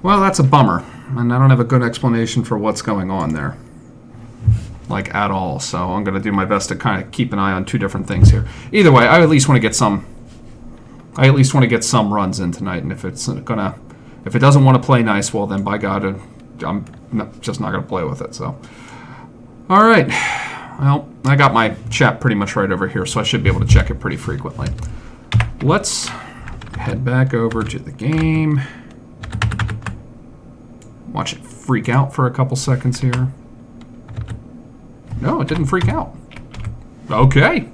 Well, that's a bummer, and I don't have a good explanation for what's going on there. Like, at all. So I'm going to do my best to kind of keep an eye on two different things here. Either way, I at least want to get some... I at least want to get some runs in tonight, and if it doesn't want to play nice, well then by God, I'm just not going to play with it. So, all right. Well, I got my chat pretty much right over here, so I should be able to check it pretty frequently. Let's head back over to the game. Watch it freak out for a couple seconds here. No, it didn't freak out. Okay.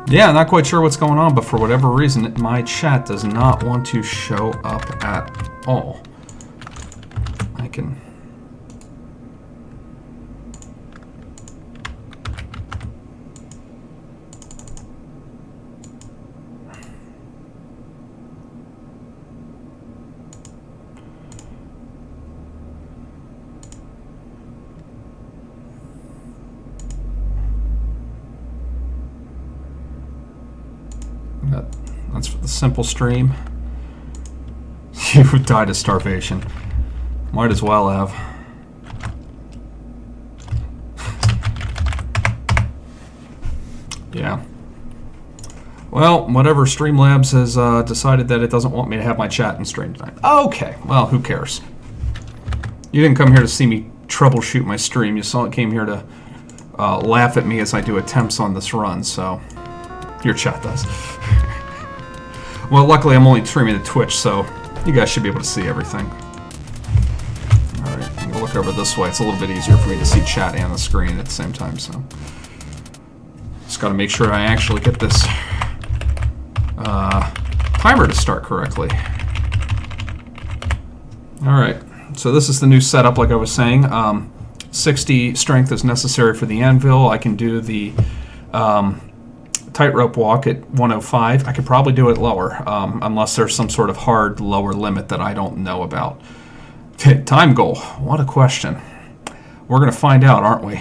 Yeah, not quite sure what's going on, but for whatever reason, my chat does not want to show up at all. I can... That's for the simple stream. You would die to starvation. Might as well have. Yeah. Well, whatever, Streamlabs has decided that it doesn't want me to have my chat in stream tonight. Okay, well, who cares? You didn't come here to see me troubleshoot my stream. You came here to laugh at me as I do attempts on this run, so your chat does. Well, luckily I'm only streaming to Twitch, so you guys should be able to see everything. Alright, I'm going to look over this way. It's a little bit easier for me to see chat and the screen at the same time, so... Just got to make sure I actually get this timer to start correctly. Alright, so this is the new setup, like I was saying. 60 strength is necessary for the anvil. I can do the... tightrope walk at 105. I could probably do it lower, unless there's some sort of hard lower limit that I don't know about. Time goal. What a question. We're going to find out, aren't we?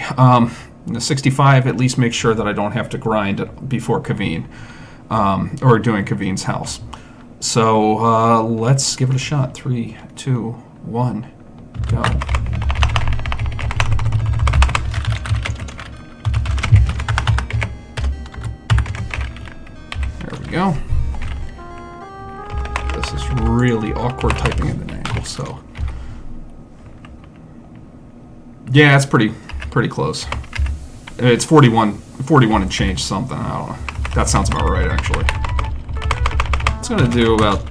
The 65, at least make sure that I don't have to grind before Kaveen, or doing Kaveen's house. So let's give it a shot. 3, 2, 1, go. Go. This is really awkward typing at an angle, so yeah, it's pretty close. It's 41 and change something. I don't know. That sounds about right, actually. It's gonna do about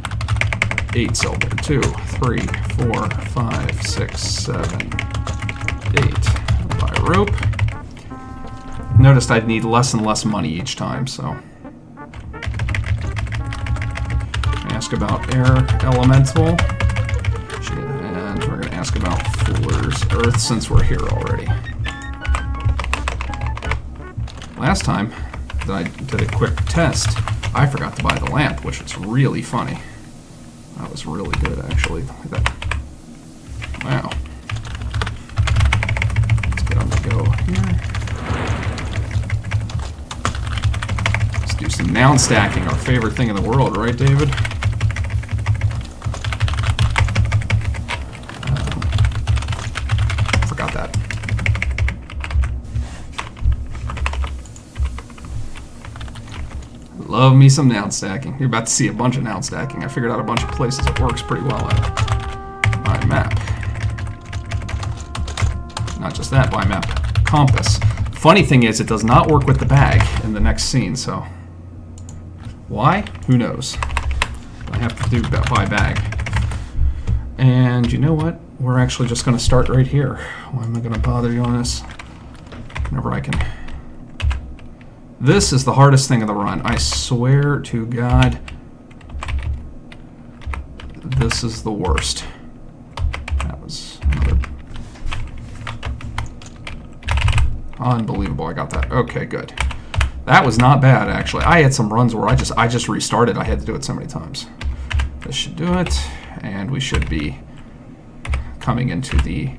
8 so there. 2, 3, 4, 5, 6, 7, 8 by rope. Noticed I'd need less and less money each time, so. Ask about air elemental, and we're going to ask about Fuller's Earth since we're here already. Last time that I did a quick test, I forgot to buy the lamp, which was really funny. That was really good, actually. Wow. Let's get on the go here. Let's do some noun stacking, our favorite thing in the world, right, David? Love me some noun stacking. You're about to see a bunch of noun stacking. I figured out a bunch of places it works pretty well at. My map. Not just that, by map. Compass. Funny thing is, it does not work with the bag in the next scene, so... Why? Who knows? I have to do by bag. And you know what? We're actually just going to start right here. Why am I going to bother you on this? Whenever I can... This is the hardest thing of the run. I swear to God, this is the worst. That was another... Unbelievable, I got that. Okay, good. That was not bad, actually. I had some runs where I just restarted. I had to do it so many times. This should do it, and we should be coming into the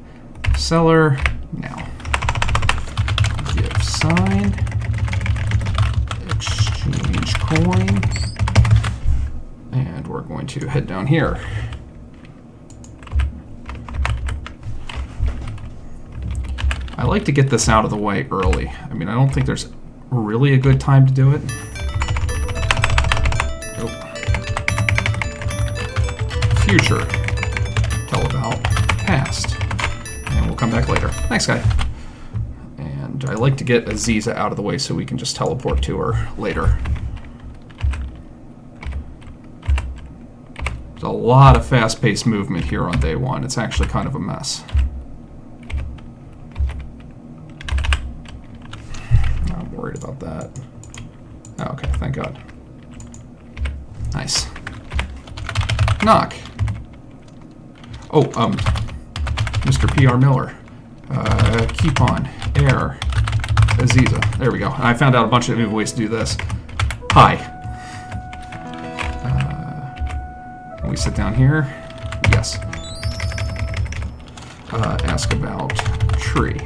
cellar now. Give sign. Exchange. coin. And we're going to head down here. I like to get this out of the way early. I mean, I don't think there's really a good time to do it. Nope. Future. Tell about past. And we'll come back later. Thanks, guy. And I like to get Aziza out of the way so we can just teleport to her later. There's a lot of fast-paced movement here on day one. It's actually kind of a mess. I'm worried about that. Oh, okay, thank God. Nice. Knock. Oh, Mr. P.R. Miller. Keep on. Air. Aziza. There we go. I found out a bunch of new ways to do this. Hi. Can we sit down here? Yes. Ask about tree.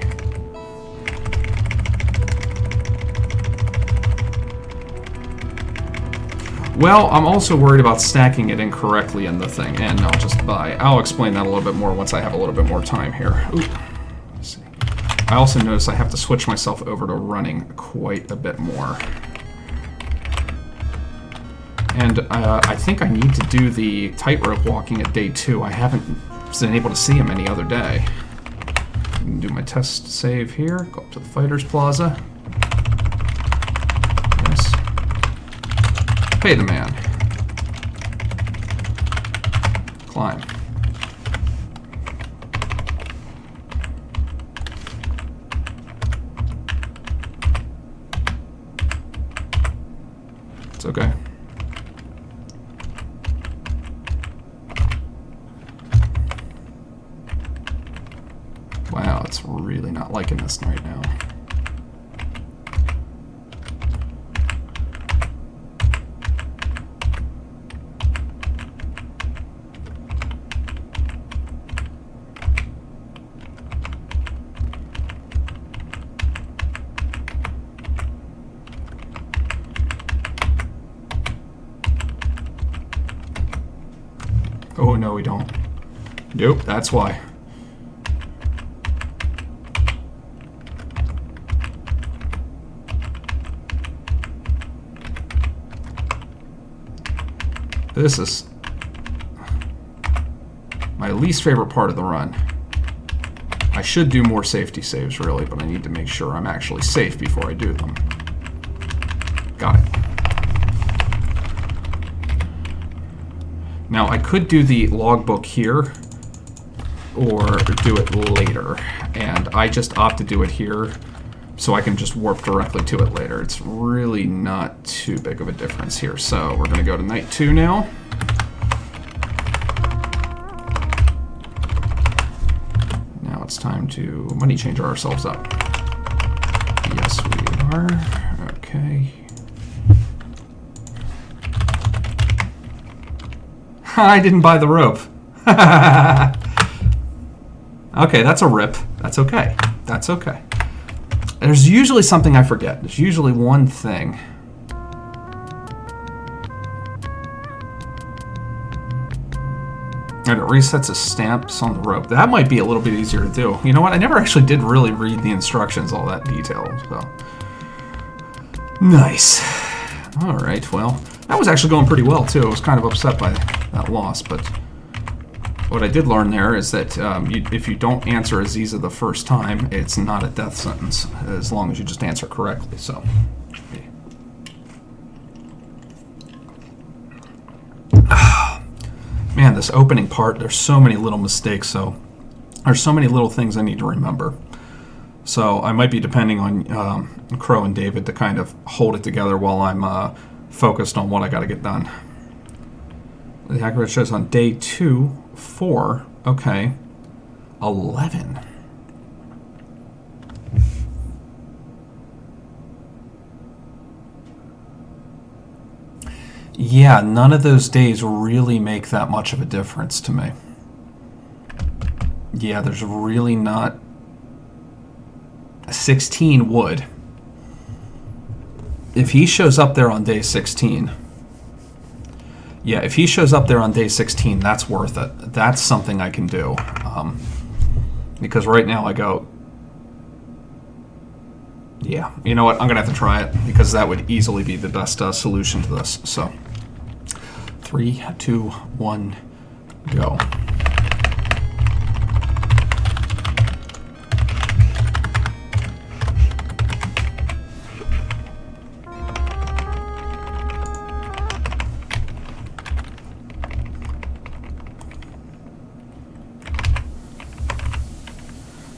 Well, I'm also worried about stacking it incorrectly in the thing, and I'll explain that a little bit more once I have a little bit more time here. Ooh. Let's see. I also notice I have to switch myself over to running quite a bit more. And I think I need to do the tightrope walking at day 2. I haven't been able to see him any other day. I can do my test save here, go up to the Fighters Plaza. Yes. Pay the man. Climb. It's okay. Wow, it's really not liking this right now. Oh, no, we don't. Nope, that's why. This is my least favorite part of the run. I should do more safety saves, really, but I need to make sure I'm actually safe before I do them. Got it. Now, I could do the logbook here, or do it later, and I just opt to do it here, so I can just warp directly to it later. It's really not too big of a difference here. So we're going to go to night 2 now. Now it's time to money changer ourselves up. Yes, we are. Okay. I didn't buy the rope. Okay, that's a rip. That's okay. That's okay. There's usually something I forget. There's usually one thing. And it resets the stamps on the rope. That might be a little bit easier to do. You know what? I never actually did really read the instructions all that detailed. So nice. All right, well, that was actually going pretty well, too. I was kind of upset by that loss, but what I did learn there is that if you don't answer Aziza the first time, it's not a death sentence, as long as you just answer correctly. So, man, this opening part, there's so many little mistakes, so there's so many little things I need to remember. So I might be depending on Crow and David to kind of hold it together while I'm focused on what I got to get done. The accurate shows on day 2, 4, okay, 11. Yeah, none of those days really make that much of a difference to me. Yeah, there's really not. 16 would. if he shows up there on day 16, yeah, if he shows up there on day 16, that's worth it. That's something I can do. Because right now I go, yeah, you know what? I'm going to have to try it because that would easily be the best solution to this. So 3, 2, 1, go.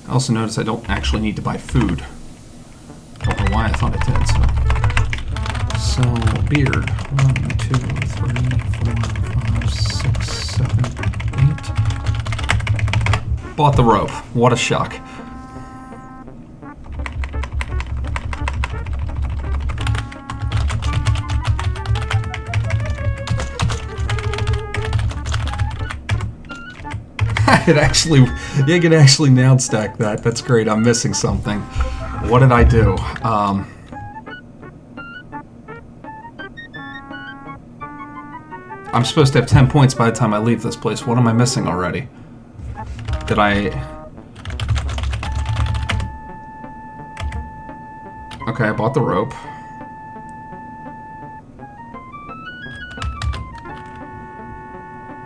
I also notice I don't actually need to buy food. Don't know why I thought I did. So beard. 1, 2, 3, 4, 5, 6, 7, 8. Bought the rope. What a shock. You can actually now stack that. That's great. I'm missing something. What did I do? I'm supposed to have 10 points by the time I leave this place. What am I missing already? Did I... Okay, I bought the rope.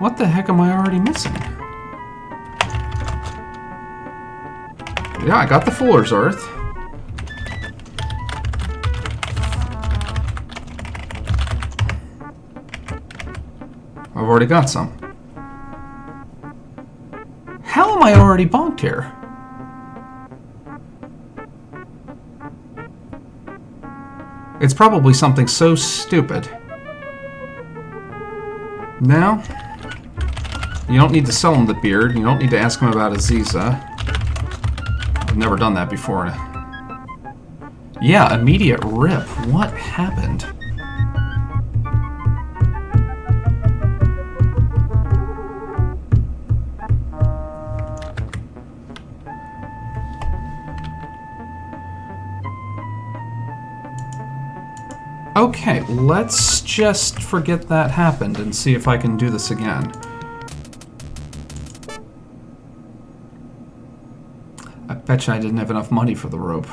What the heck am I already missing? Yeah, I got the Fuller's Earth. I've already got some. How am I already bonked here? It's probably something so stupid. Now, you don't need to sell him the beard. You don't need to ask him about Aziza. I've never done that before. Yeah, immediate rip. What happened? Okay, let's just forget that happened and see if I can do this again. I bet you I didn't have enough money for the rope.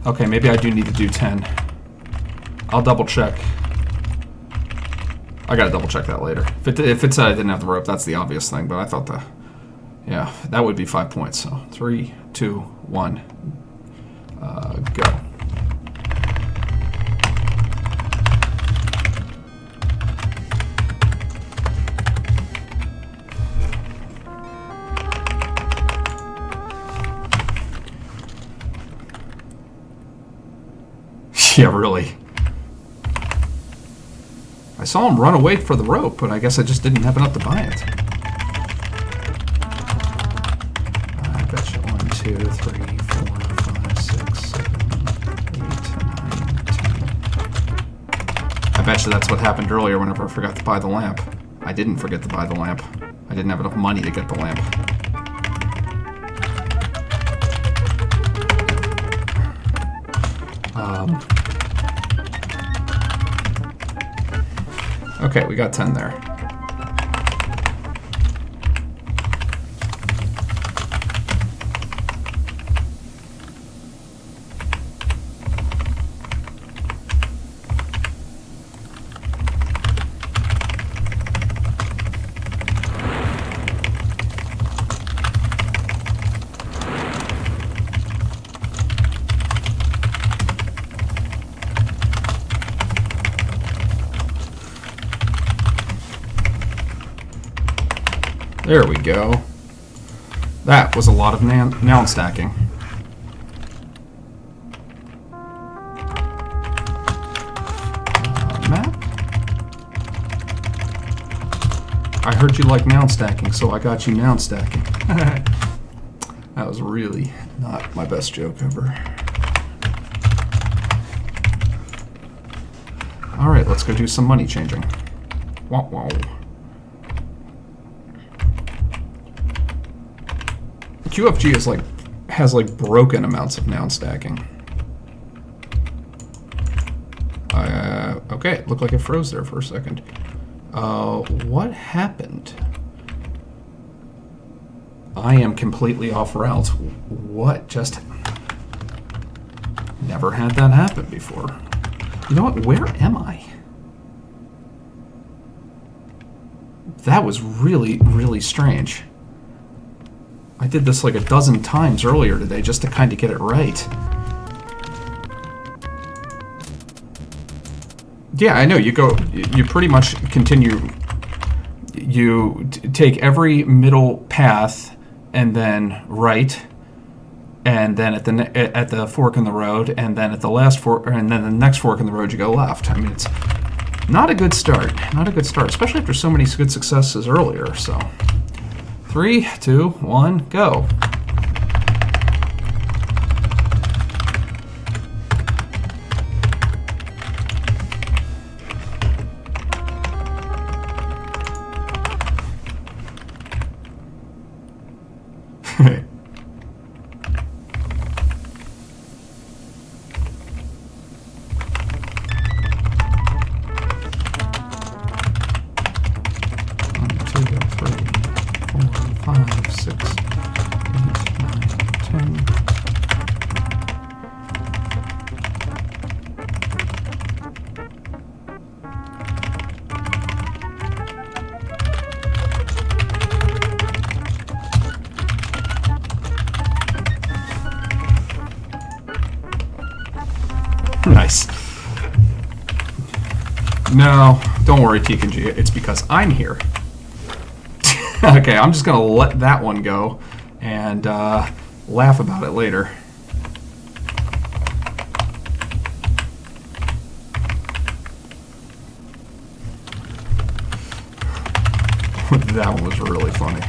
Okay, maybe I do need to do 10. I'll double check. I gotta double check that later. If it said I didn't have the rope, that's the obvious thing, but I thought the... Yeah, that would be 5 points, so 3, 2, 1, go. Yeah, really. I saw him run away for the rope, but I guess I just didn't have enough to buy it. I bet you 1, 2, 3, 4, 5, 6, 7, 8, 9, 10. I bet you that's what happened earlier whenever I forgot to buy the lamp. I didn't forget to buy the lamp. I didn't have enough money to get the lamp. Okay, we got 10 there. There we go. That was a lot of noun stacking. Map? I heard you like noun stacking, so I got you noun stacking. That was really not my best joke ever. Alright, let's go do some money changing. Wow, wow. QFG is like has like broken amounts of noun stacking. Okay, it looked like it froze there for a second. What happened? I am completely off routes. What just... Never had that happen before. You know what? Where am I? That was really, really strange. I did this like a dozen times earlier today just to kind of get it right. Yeah, I know. You pretty much continue. You take every middle path and then right, and then at the fork in the road, and then at the last fork, and then the next fork in the road, you go left. I mean, it's not a good start. Not a good start, especially after so many good successes earlier. So, 3, 2, 1, go. Nice. No, don't worry, T-K-G. It's because I'm here. Okay, I'm just gonna let that one go and laugh about it later. That one was really funny.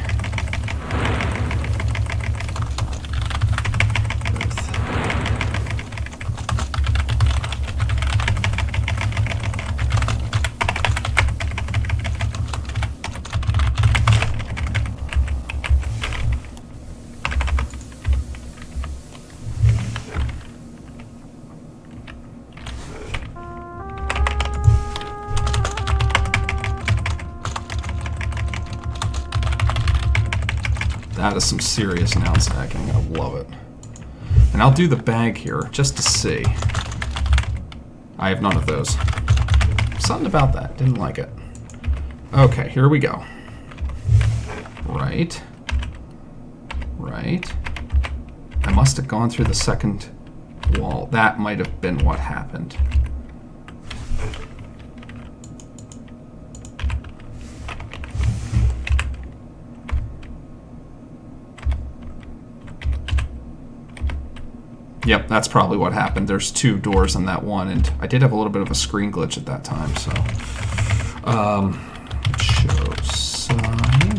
That is some serious noun stacking. I love it. And I'll do the bag here just to see. I have none of those. Something about that. Didn't like it. Okay, here we go. Right. Right. I must have gone through the second wall. That might have been what happened. Yep, that's probably what happened. There's 2 doors on that one, and I did have a little bit of a screen glitch at that time, so...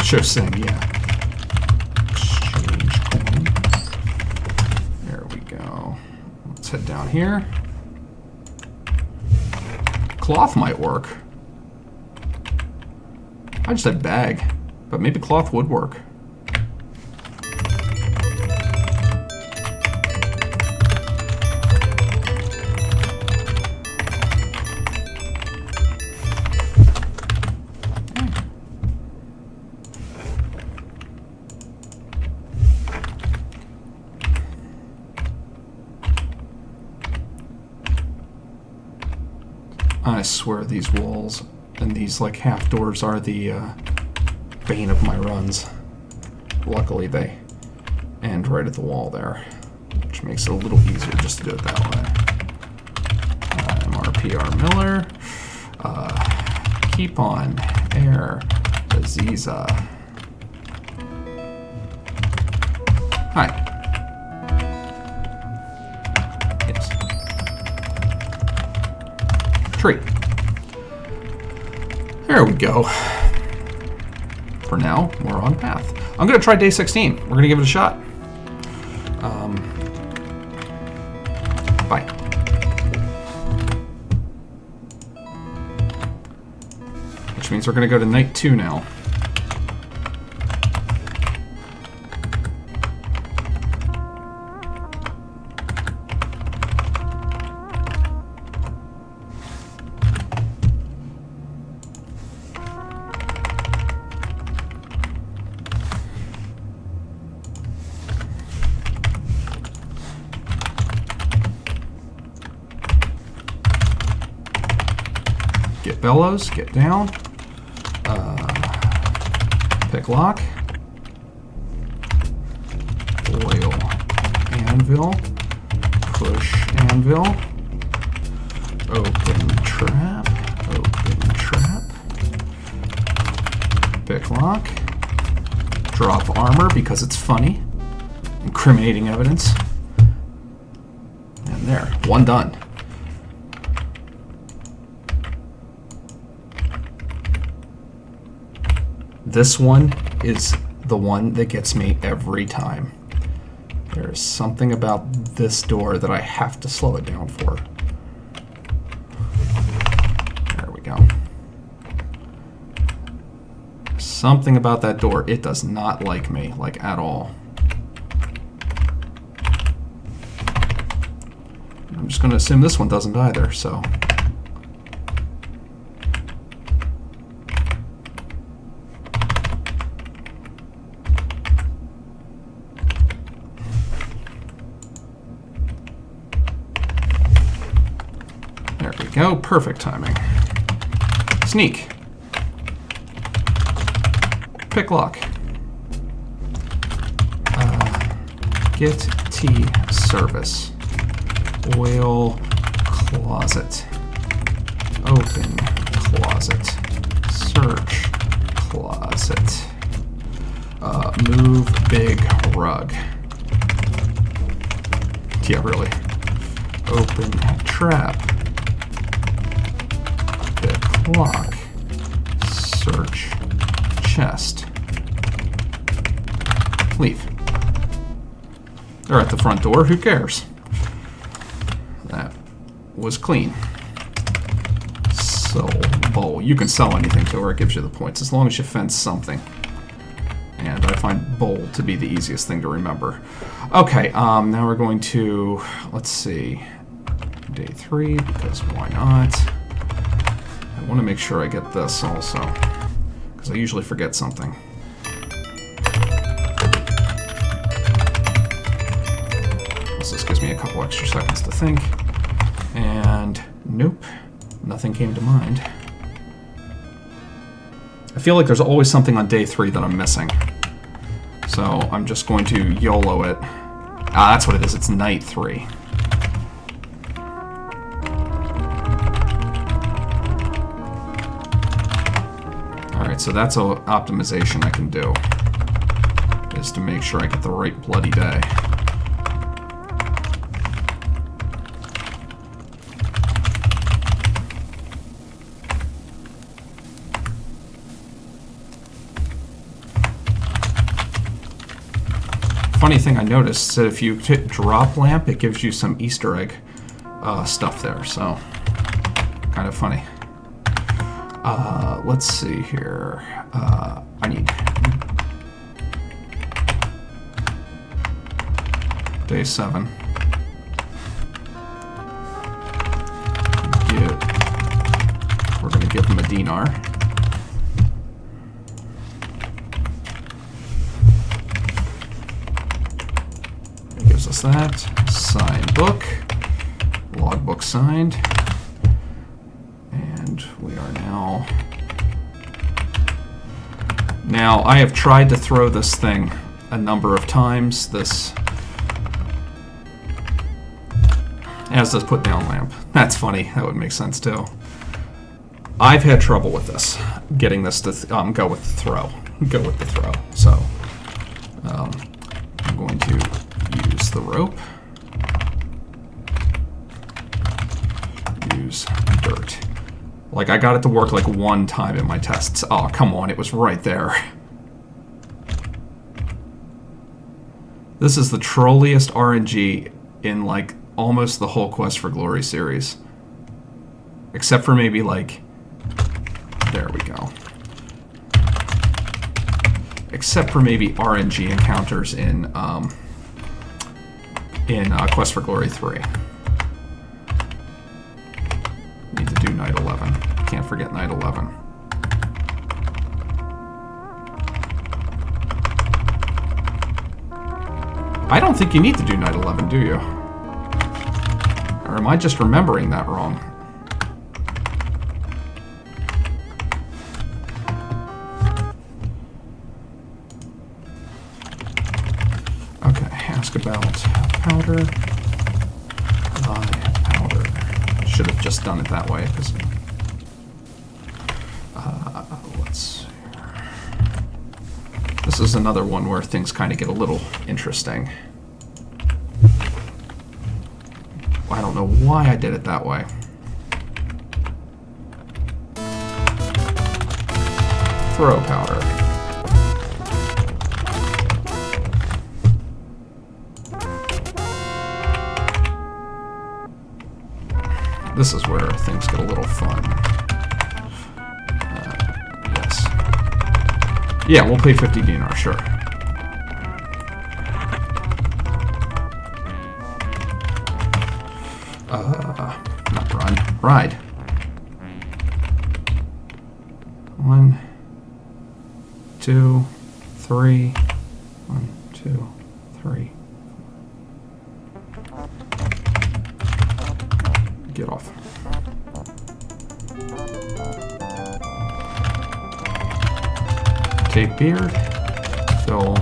show sign, yeah. Exchange coin. There we go. Let's head down here. Cloth might work. I just had bag, but maybe cloth would work. I swear these walls and these like half doors are the bane of my runs. Luckily they end right at the wall there, which makes it a little easier just to do it that way. MRPR Miller. Keep on air Aziza. Hi. Tree. There we go. For now, we're on path. I'm going to try day 16. We're going to give it a shot. Bye. Which means we're going to go to night 2 now. yellows, get down. Pick lock. Oil anvil. Push anvil. Open trap. Open trap. Pick lock. Drop armor because it's funny. Incriminating evidence. And there, one done. This one is the one that gets me every time. There's something about this door that I have to slow it down for. There we go. Something about that door. It does not like me, like at all. I'm just going to assume this one doesn't either, so. There we go. Perfect timing. Sneak. Pick lock. Get T service. Oil closet. Open closet. Search closet. Move big rug. Yeah, really. Open trap. Pick lock. Search chest. Leave. They're at the front door. Who cares? That was clean. Sell bowl. You can sell anything to her. It gives you the points as long as you fence something. And I find bowl to be the easiest thing to remember. Okay, now we're going to, let's see, day 3, because why not? I want to make sure I get this also, because I usually forget something. This gives me a couple extra seconds to think. And nope, nothing came to mind. I feel like there's always something on day 3 that I'm missing. So I'm just going to YOLO it. Ah, that's what it is. It's night 3. Alright, so that's an optimization I can do. Is to make sure I get the right bloody day. Funny thing I noticed is that if you hit drop lamp, it gives you some Easter egg stuff there, so kind of funny. Let's see here. I need day 7. We're going to give him a dinar. Gives us that. Signed book. Logbook signed. And we are now... Now, I have tried to throw this thing a number of times. This... As does put down lamp. That's funny. That would make sense too. I've had trouble with this. Getting this to go with the throw. Go with the throw. So, I'm going to use the rope. Use dirt. Like, I got it to work like one time in my tests. Oh, come on, it was right there. This is the trolliest RNG in, like, almost the whole Quest for Glory series. Except for maybe, like... There we go. Except for maybe RNG encounters in Quest for Glory 3. Need to do Night 11. Can't forget Night 11. I don't think you need to do Night 11, do you? Or am I just remembering that wrong? Ask about powder. Powder. Should have just done it that way. Let's see. This is another one where things kind of get a little interesting. I don't know why I did it that way. Throw powder. This is where things get a little fun. Yes. Yeah, we'll pay 50 dinar, sure. Not run. Ride. 1, 2, 3. 1, 2, 3. Get off. Take beard. Fill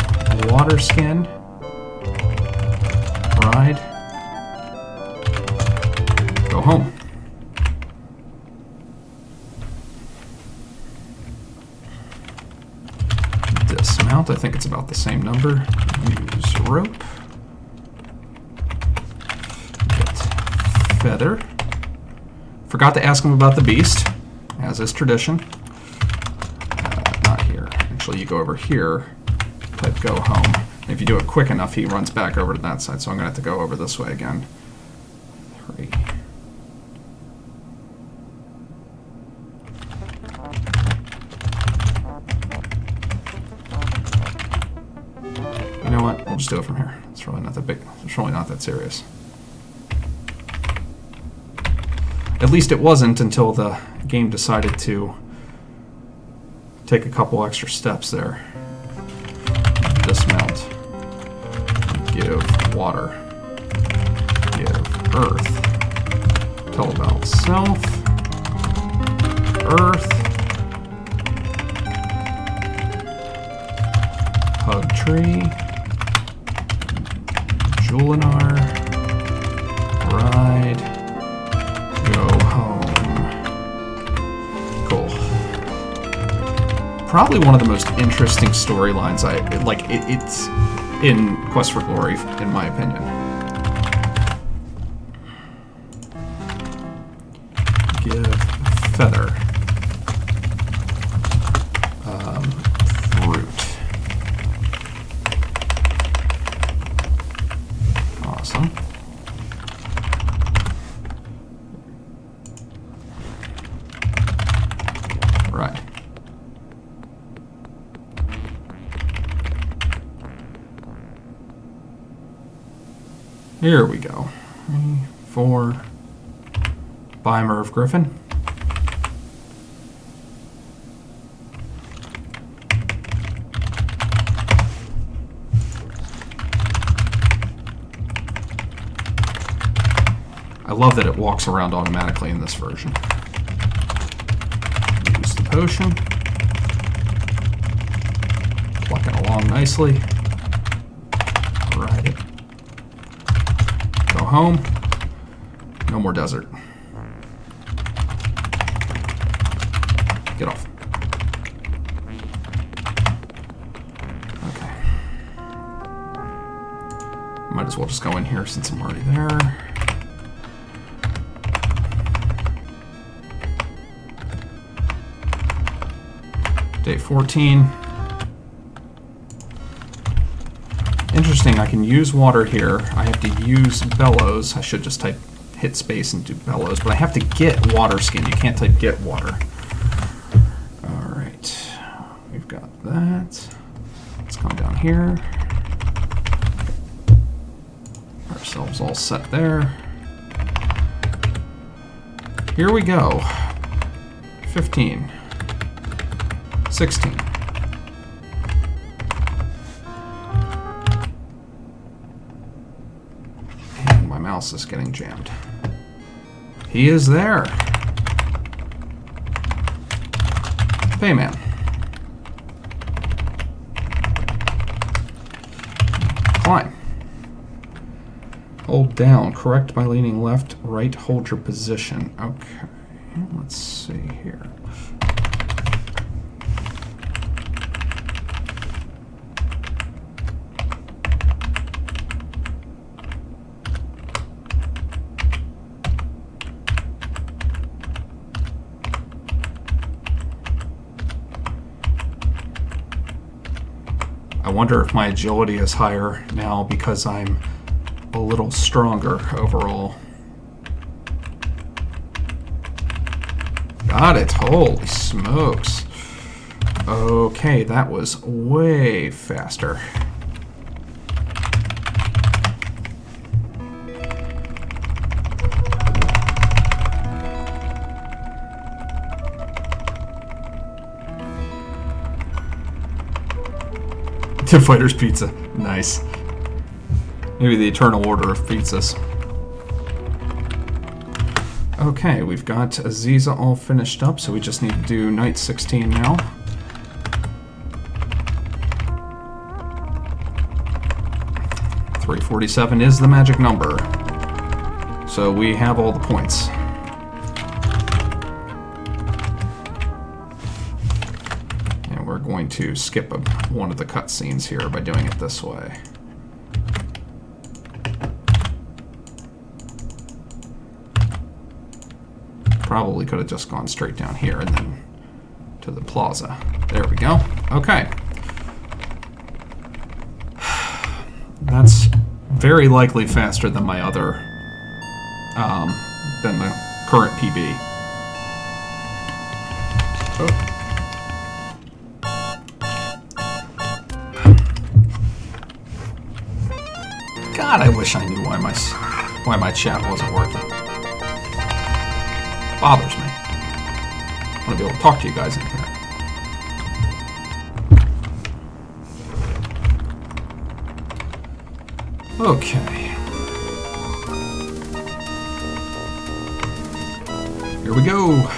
water skin. Ride. Go home. Dismount. I think it's about the same number. Use rope. Get feather. Forgot to ask him about the beast, as is tradition. Not here. Actually, you go over here, type go home. If you do it quick enough, he runs back over to that side, so I'm going to have to go over this way again. 3. You know what? We'll just do it from here. It's really not that big. It's really not that serious. At least it wasn't until the game decided to take a couple extra steps there. Dismount. Give water. Give earth. Tell about self. Earth. Hug tree. Julinar. Ride. Go home. Cool. Probably one of the most interesting storylines it's in Quest for Glory, in my opinion. Give feather. Fruit. Awesome. Right. Here we go. 3, 4. By Merv Griffin. I love that it walks around automatically in this version. Use the potion. Plucking along nicely. Ride it. Go home. No more desert. Get off. Okay. Might as well just go in here since I'm already there. Day 14. Interesting, I can use water here. I have to use bellows. I should just hit space and do bellows, but I have to get water skin. You can't type get water. Alright, we've got that. Let's come down here. Ourselves all set there. Here we go. 15. 16. And my mouse is getting jammed. He is there. Payman. Climb. Hold down. Correct by leaning left, right, hold your position. Okay, let's see here. I wonder if my agility is higher now because I'm a little stronger overall. Got it. Holy smokes. Okay, that was way faster. Two Fighters Pizza. Nice. Maybe the Eternal Order of Pizzas. Okay, we've got Aziza all finished up, so we just need to do Night 16 now. .347 is the magic number. So we have all the points. And we're going to skip one of the cutscenes here by doing it this way. Probably could have just gone straight down here and then to the plaza. There we go. Okay. That's very likely faster than my other, than the current PB. Oh. God, I wish I knew why my chat wasn't working. Bothers me. I want to be able to talk to you guys in here. Okay. Here we go.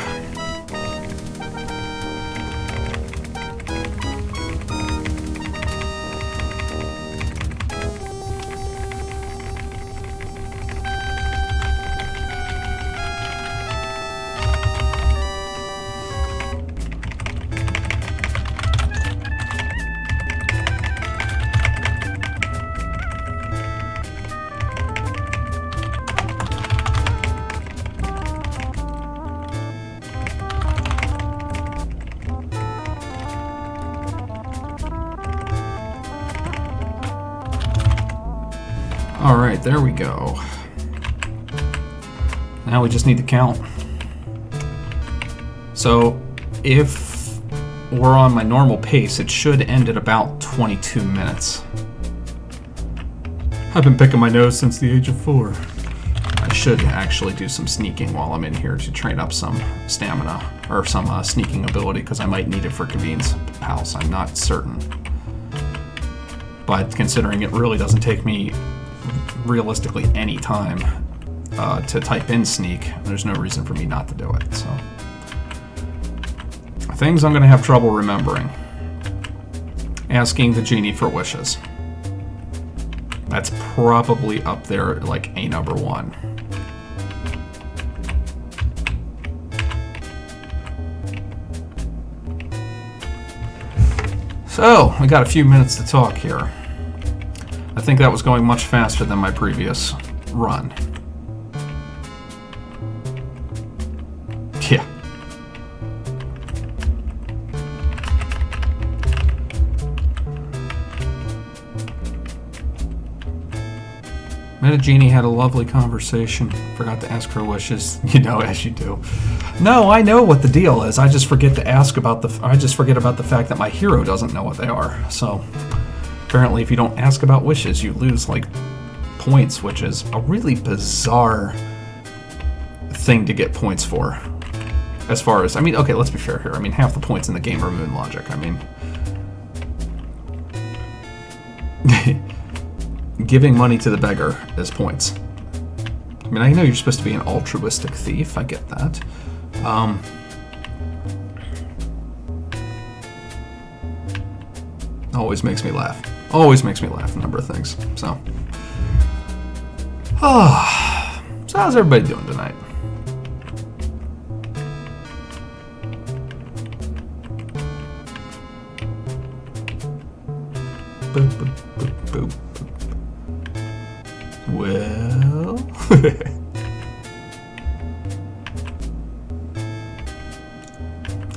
Alright, there we go. Now we just need to count. So, if we're on my normal pace, it should end at about 22 minutes. I've been picking my nose since the age of 4. I should actually do some sneaking while I'm in here to train up some stamina, or some sneaking ability, because I might need it for Kavin's house. I'm not certain. But considering it really doesn't take me realistically any time to type in sneak, there's no reason for me not to do it. So things I'm going to have trouble remembering. Asking the genie for wishes. That's probably up there like a number 1. So we got a few minutes to talk here. I think that was going much faster than my previous run. Yeah. Metagenie had a lovely conversation. Forgot to ask her wishes, you know, as you do. No, I know what the deal is. I just forget to ask about the fact that my hero doesn't know what they are. So apparently if you don't ask about wishes, you lose, like, points, which is a really bizarre thing to get points for. As far as, I mean, okay, let's be fair here. I mean, half the points in the game are moon logic. I mean, giving money to the beggar is points. I mean, I know you're supposed to be an altruistic thief. I get that. Always makes me laugh. Always makes me laugh, a number of things. So, So how's everybody doing tonight? Boop, boop, boop, boop. Well...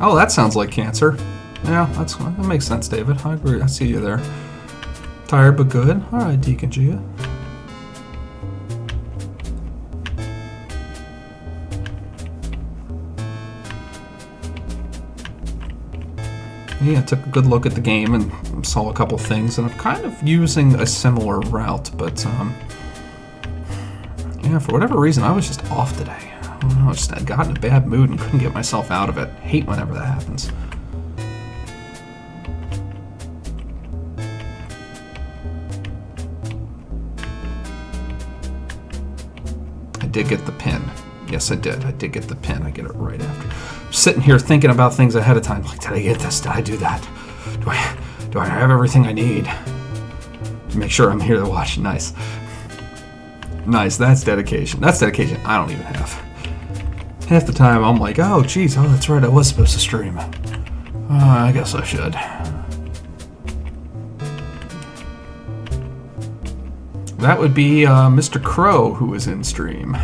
Oh, that sounds like cancer. Yeah, that makes sense, David. I agree. I see you there. Tired but good. All right, Deacon Gia. Yeah, I took a good look at the game and saw a couple things, and I'm kind of using a similar route, but yeah, for whatever reason, I was just off today. I don't know, I got in a bad mood and couldn't get myself out of it. Hate whenever that happens. I did get the pin. Yes, I did. I did get the pin. I get it right after. I'm sitting here thinking about things ahead of time. Like, did I get this? Did I do that? Do I have everything I need to make sure I'm here to watch? Nice. Nice. That's dedication. That's dedication I don't even have. Half the time I'm like, oh, geez, oh, that's right, I was supposed to stream. I guess I should. That would be Mr. Crow who was in stream.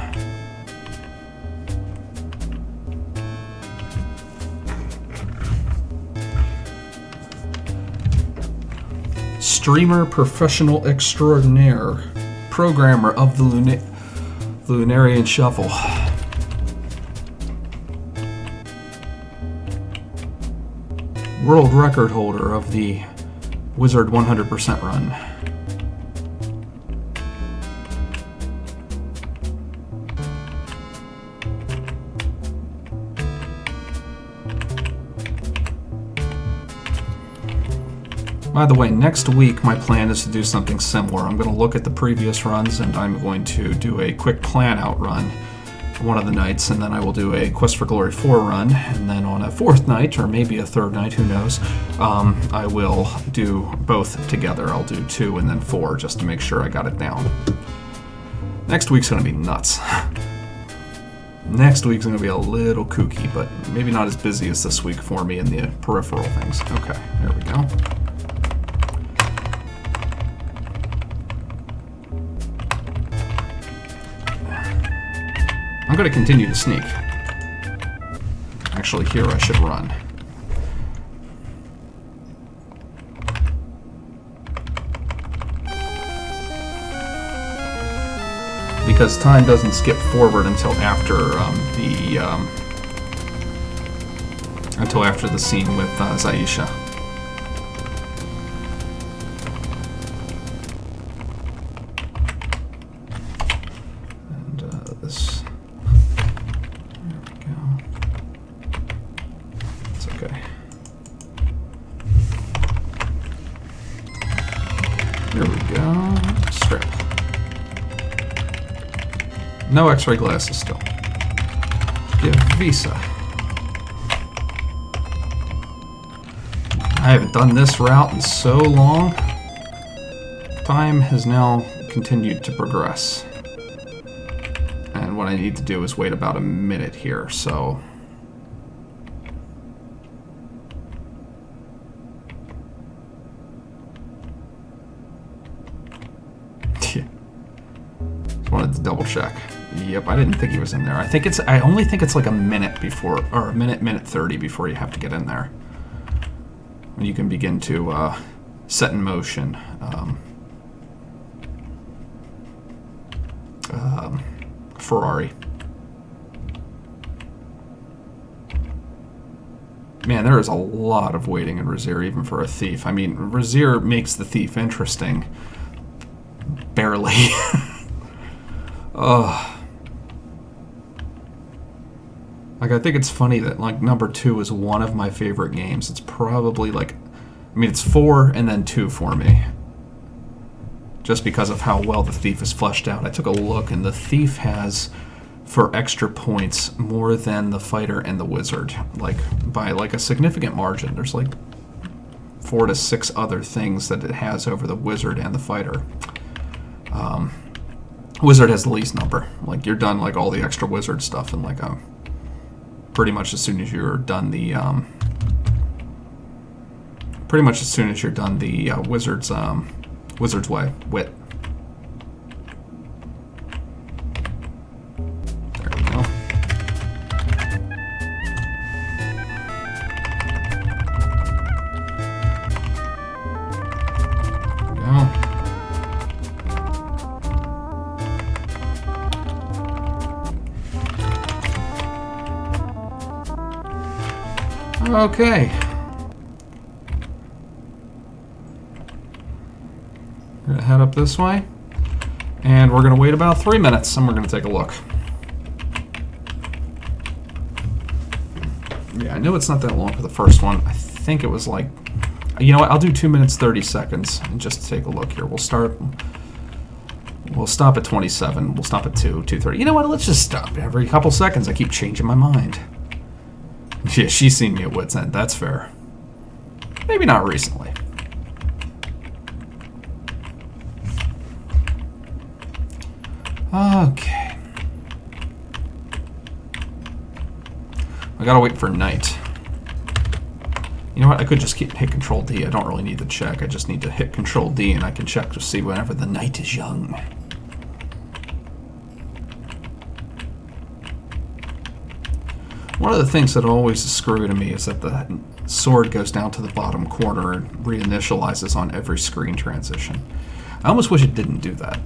Streamer professional extraordinaire. Programmer of the Lunarian Shuffle. World record holder of the Wizard 100% run. By the way, next week my plan is to do something similar. I'm going to look at the previous runs and I'm going to do a quick plan out run one of the nights, and then I will do a Quest for Glory 4 run, and then on a fourth night, or maybe a third night, who knows, I will do both together. I'll do 2 and then 4 just to make sure I got it down. Next week's going to be nuts. Next week's going to be a little kooky, but maybe not as busy as this week for me in the peripheral things. Okay, there we go. I'm going to continue to sneak. Actually, here I should run. Because time doesn't skip forward until after the scene with Zaisha. No X-ray glasses still. Give Visa. I haven't done this route in so long. Time has now continued to progress. And what I need to do is wait about a minute here, so... Wanted to double check. Yep, I didn't think he was in there. I only think it's like a minute before, or a minute 30 before you have to get in there. When you can begin to set in motion Ferrari. Man, there is a lot of waiting in Razier, even for a thief. I mean, Razier makes the thief interesting. Barely. Like, I think it's funny that, like, number 2 is one of my favorite games. It's probably, like... I mean, it's 4 and then 2 for me. Just because of how well the Thief is fleshed out. I took a look, and the Thief has, for extra points, more than the Fighter and the Wizard. Like, by, like, a significant margin. There's, like, 4 to 6 other things that it has over the Wizard and the Fighter. Wizard has the least number. Like, you're done, like, all the extra wizard stuff and, like, pretty much as soon as you're done the, Wizard's Way, Wit. There we go. Okay. We're gonna head up this way, and we're gonna wait about 3 minutes, and we're gonna take a look. Yeah, I know it's not that long for the first one. I think it was like, you know what? I'll do 2 minutes 30 seconds, and just take a look here. We'll stop at 27. We'll stop at 2:30. You know what? Let's just stop every couple seconds. I keep changing my mind. Yeah, she's seen me at wit's end. That's fair. Maybe not recently. Okay. I gotta wait for night. You know what? I could just hit Control D. I don't really need to check. I just need to hit Control D and I can check to see whenever the night is young. One of the things that always is screwy to me is that the sword goes down to the bottom corner and reinitializes on every screen transition. I almost wish it didn't do that.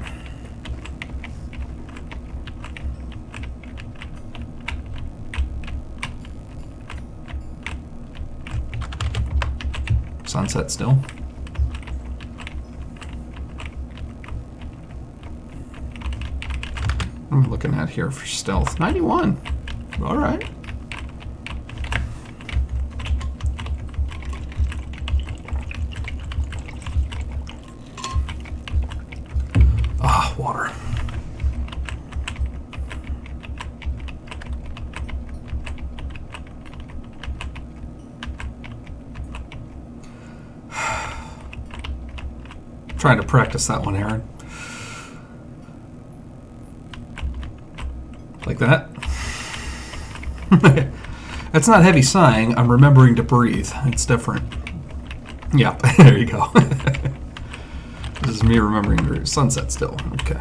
Sunset still. What am I looking at here for stealth? 91. All right. Water. Trying to practice that one, Aaron. Like that. That's not heavy sighing. I'm remembering to breathe. It's different. Yep, there you go. This is me remembering the sunset still. Okay.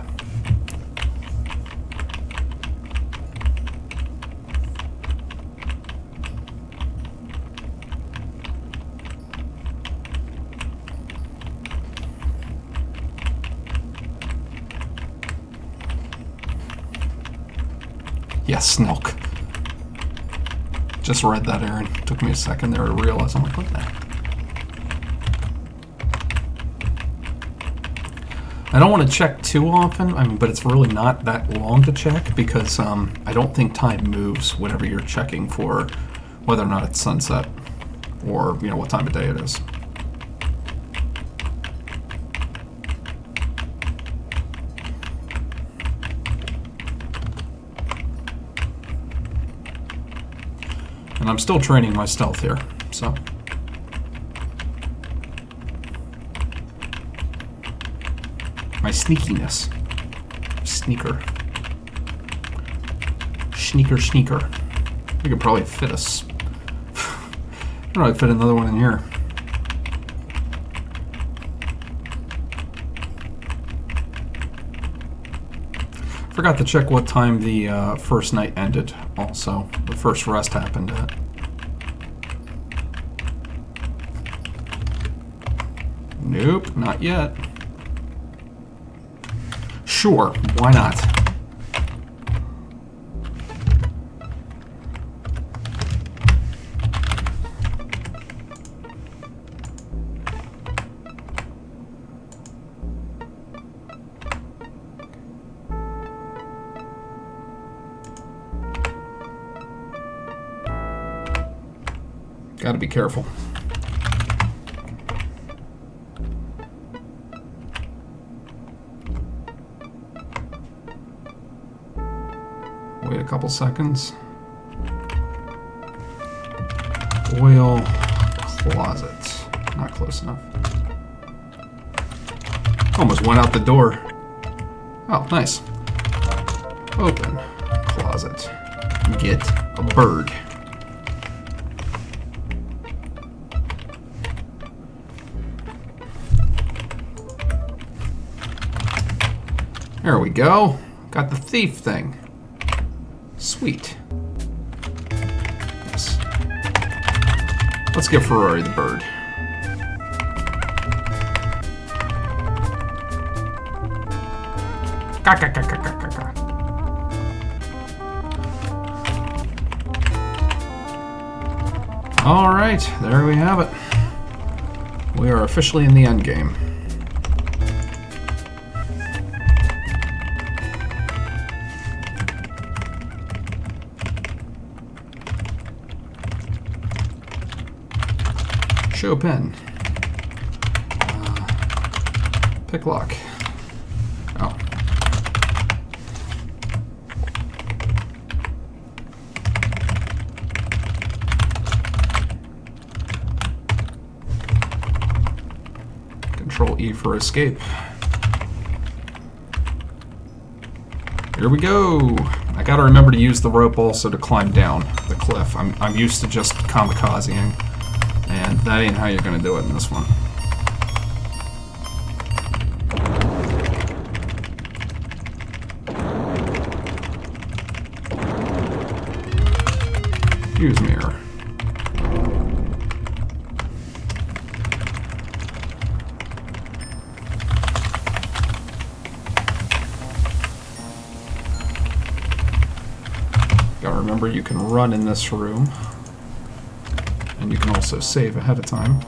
Yes, Snilk. Just read that, Aaron. Took me a second there to realize. I'm like, what the heck? I don't want to check too often, but it's really not that long to check because I don't think time moves whenever you're checking for whether or not it's sunset or, you know, what time of day it is. And I'm still training my stealth here, so. My sneakiness. Sneaker. Sneaker. We could probably fit us. I don't know, I'd fit another one in here. Forgot to check what time the first night ended, also. The first rest happened at. Nope, not yet. Sure, why not? Gotta be careful. Wait a couple seconds. Oil closet. Not close enough. Almost went out the door. Oh, nice. Open. Closet. Get a bird. There we go. Got the thief thing. Sweet. Yes. Let's give Ferrari the bird. All right, there we have it. We are officially in the end game. Show pen. Pick lock. Oh. Control E for escape. Here we go. I gotta remember to use the rope also to climb down the cliff. I'm used to just kamikazing, and that ain't how you're gonna do it in this one. Use mirror. Gotta remember you can run in this room. And you can also save ahead of time.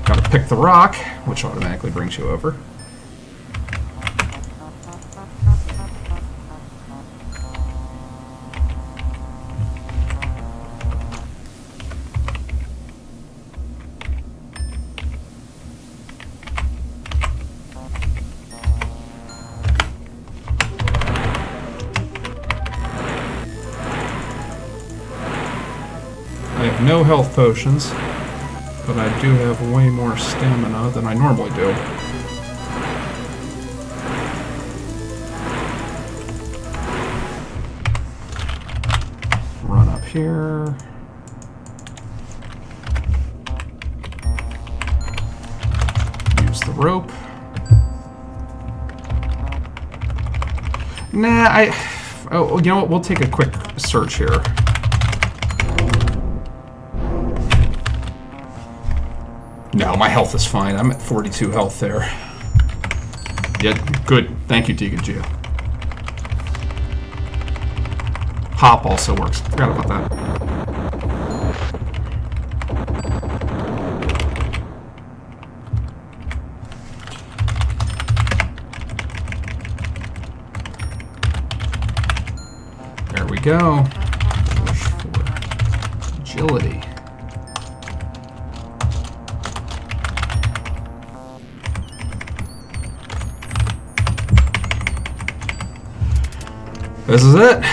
Gotta pick the rock, which automatically brings you over. I have no health potions, but I do have way more stamina than I normally do. Run up here. Use the rope. Nah, oh, you know what? We'll take a quick search here. No, my health is fine. I'm at 42 health there. Yeah, good. Thank you, Deacon Geo. Hop also works. Forgot about that. There we go. Push for agility. This is it.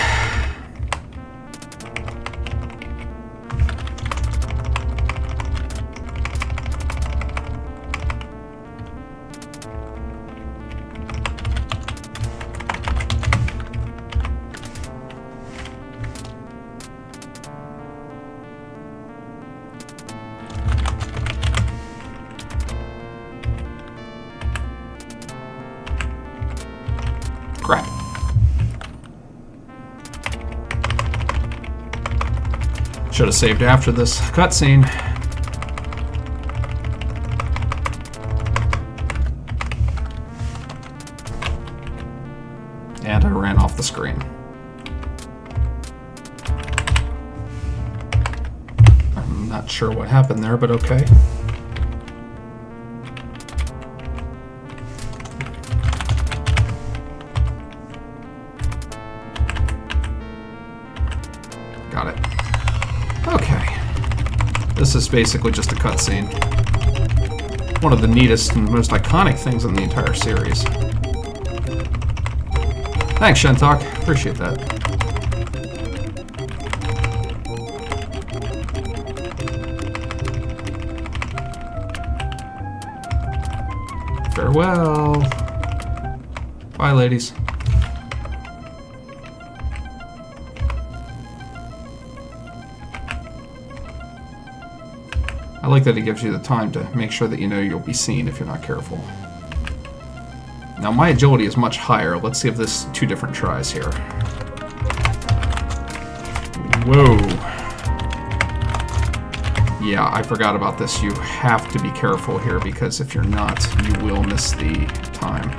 Crap. Should have saved after this cutscene. And I ran off the screen. I'm not sure what happened there, but okay. Got it. Okay. This is basically just a cutscene. One of the neatest and most iconic things in the entire series. Thanks, Shentok. Appreciate that. Farewell. Bye, ladies. I like that it gives you the time to make sure that you know you'll be seen if you're not careful. Now my agility is much higher. Let's see if this 2 different tries here. Whoa. Yeah, I forgot about this. You have to be careful here because if you're not, you will miss the time.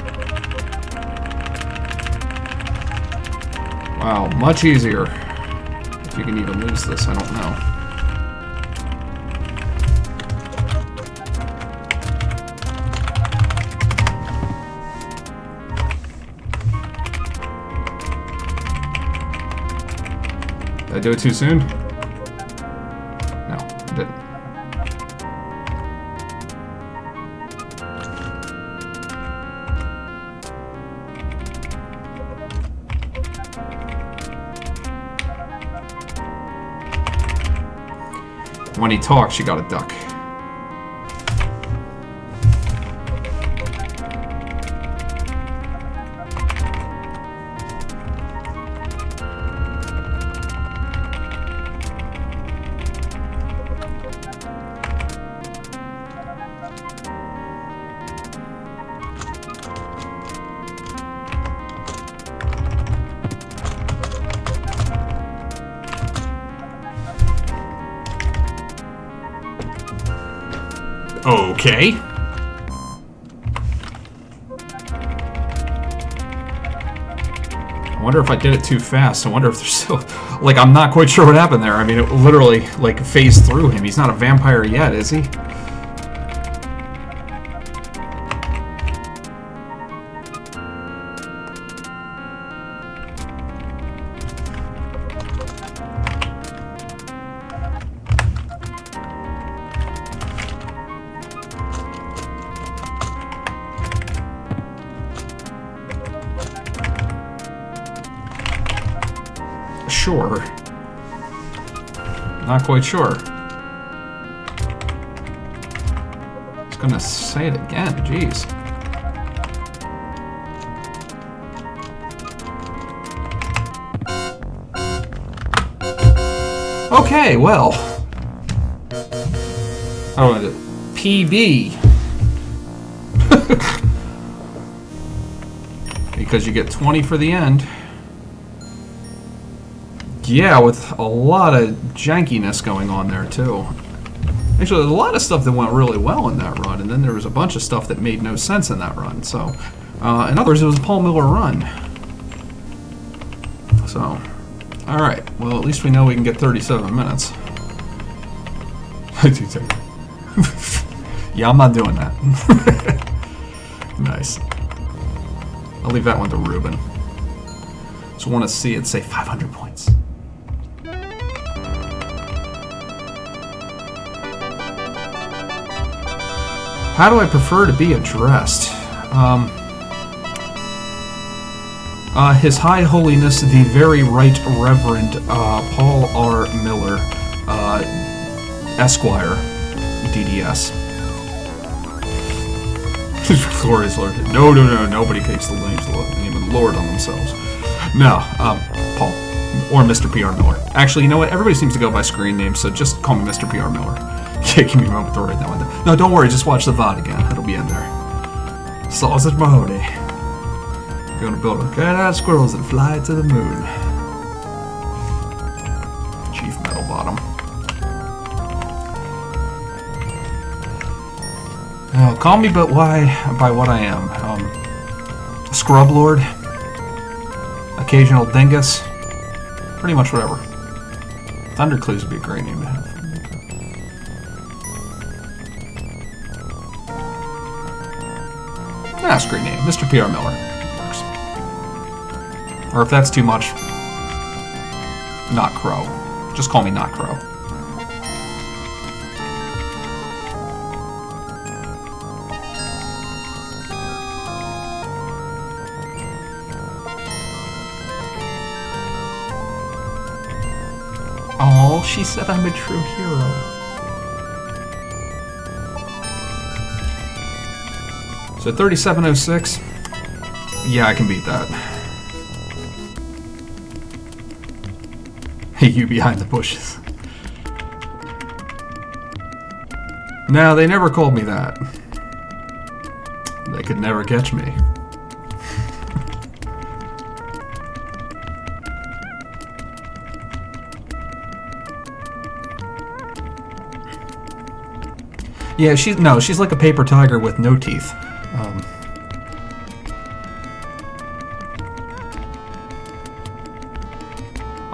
Wow, much easier. If you can even lose this, I don't know. Did I do it too soon? No, I didn't. When he talks, you gotta duck. Okay. I wonder if I did it too fast. I wonder if there's still... Like, I'm not quite sure what happened there. I mean, it literally, like, phased through him. He's not a vampire yet, is he? Sure. Not quite sure. I was gonna say it again, jeez. Okay, well. I want to do PB. Because you get 20 for the end. Yeah, with a lot of jankiness going on there, too. Actually, there's a lot of stuff that went really well in that run, and then there was a bunch of stuff that made no sense in that run. So, in other words, it was a Paul Miller run. So, alright. Well, at least we know we can get 37 minutes. Yeah, I'm not doing that. Nice. I'll leave that one to Ruben. Just want to see it say 500 points. How do I prefer to be addressed? His High Holiness, the Very Right Reverend Paul R. Miller, Esquire, DDS. Glorious Lord. No, nobody takes the name of the Lord on themselves. No, Paul. Or Mr. P.R. Miller. Actually, you know what? Everybody seems to go by screen names, so just call me Mr. P.R. Miller. Yeah, give me a moment to write that one down. No, don't worry, just watch the VOD again. It'll be in there. Sausage Mahoney. Gonna build a cat-eyed squirrels and fly to the moon. Chief Metal Bottom. Oh, call me by what I am. Scrub Lord. Occasional dingus. Pretty much whatever. Thundercleaves would be a great name to have. That's a great name. Mr. P.R. Miller. Works. Or if that's too much, Not Crow. Just call me Not Crow. Oh, she said I'm a true hero. So 3706. Yeah, I can beat that. Hey, you behind the bushes. No, they never called me that. They could never catch me. Yeah, she's like a paper tiger with no teeth.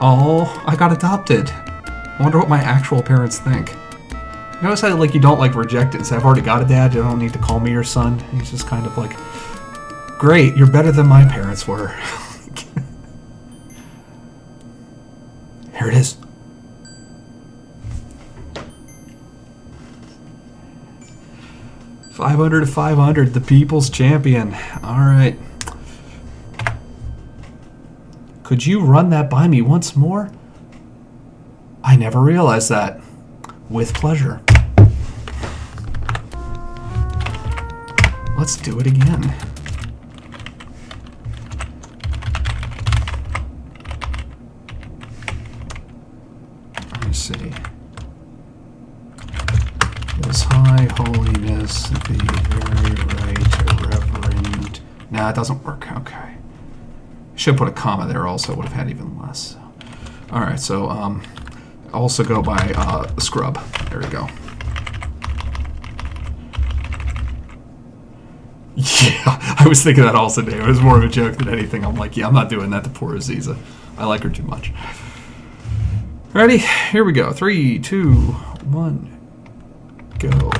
Oh, I got adopted. I wonder what my actual parents think. Notice how like you don't like reject it and say, I've already got a dad, you don't need to call me your son. He's just kind of like, great, you're better than my parents were. Here it is. $500 to 500, the people's champion. All right. Could you run that by me once more? I never realized that. With pleasure. Let's do it again. Let me see. His High Holiness the Very Right Reverend. Nah, it doesn't work. Okay. Should put a comma there also, would have had even less. Alright, so also go by Scrub. There we go. Yeah, I was thinking that also, Dave. It was more of a joke than anything. I'm like, yeah, I'm not doing that to poor Aziza. I like her too much. Ready? Here we go. 3, 2, 1, go.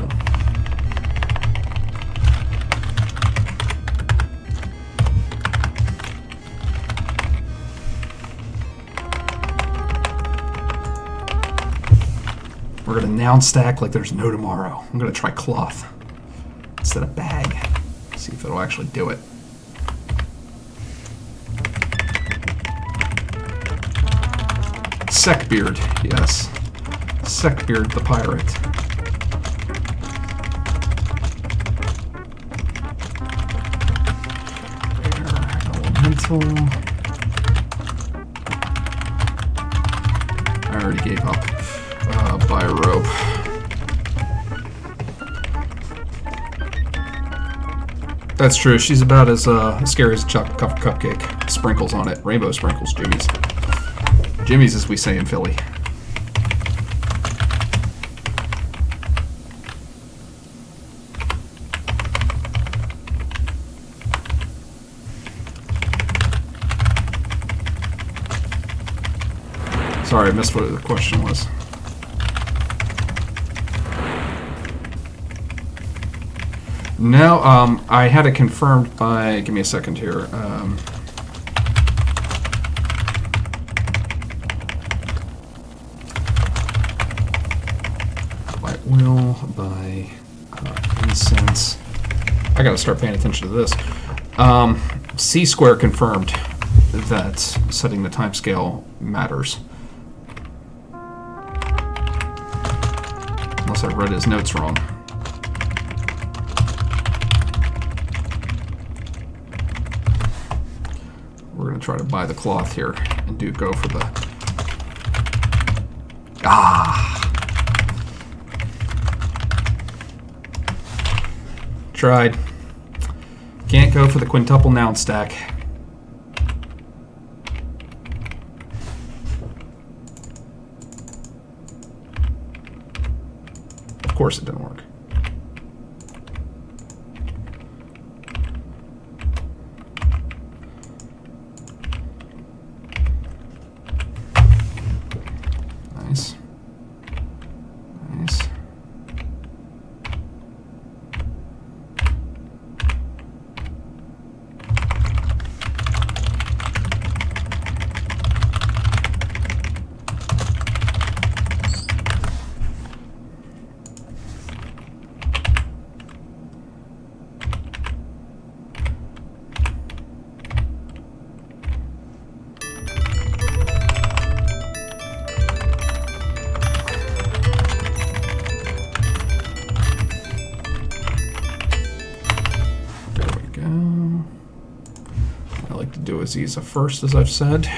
We're going to noun stack like there's no tomorrow. I'm going to try cloth instead of bag. See if it'll actually do it. Seckbeard, yes. Seckbeard the pirate. Elemental. I already gave up. Buy a rope. That's true. She's about as scary as a chocolate cupcake. Sprinkles on it. Rainbow sprinkles. Jimmy's. Jimmy's, as we say in Philly. Sorry, I missed what the question was. No, I had it confirmed by, give me a second here. By oil, by incense. I gotta start paying attention to this. C-Square confirmed that setting the timescale matters. Unless I read his notes wrong. We're going to try to buy the cloth here and go for the... Tried. Can't go for the quintuple noun stack. Of course it didn't work. Nice. Nice. Aziza first, as I've said.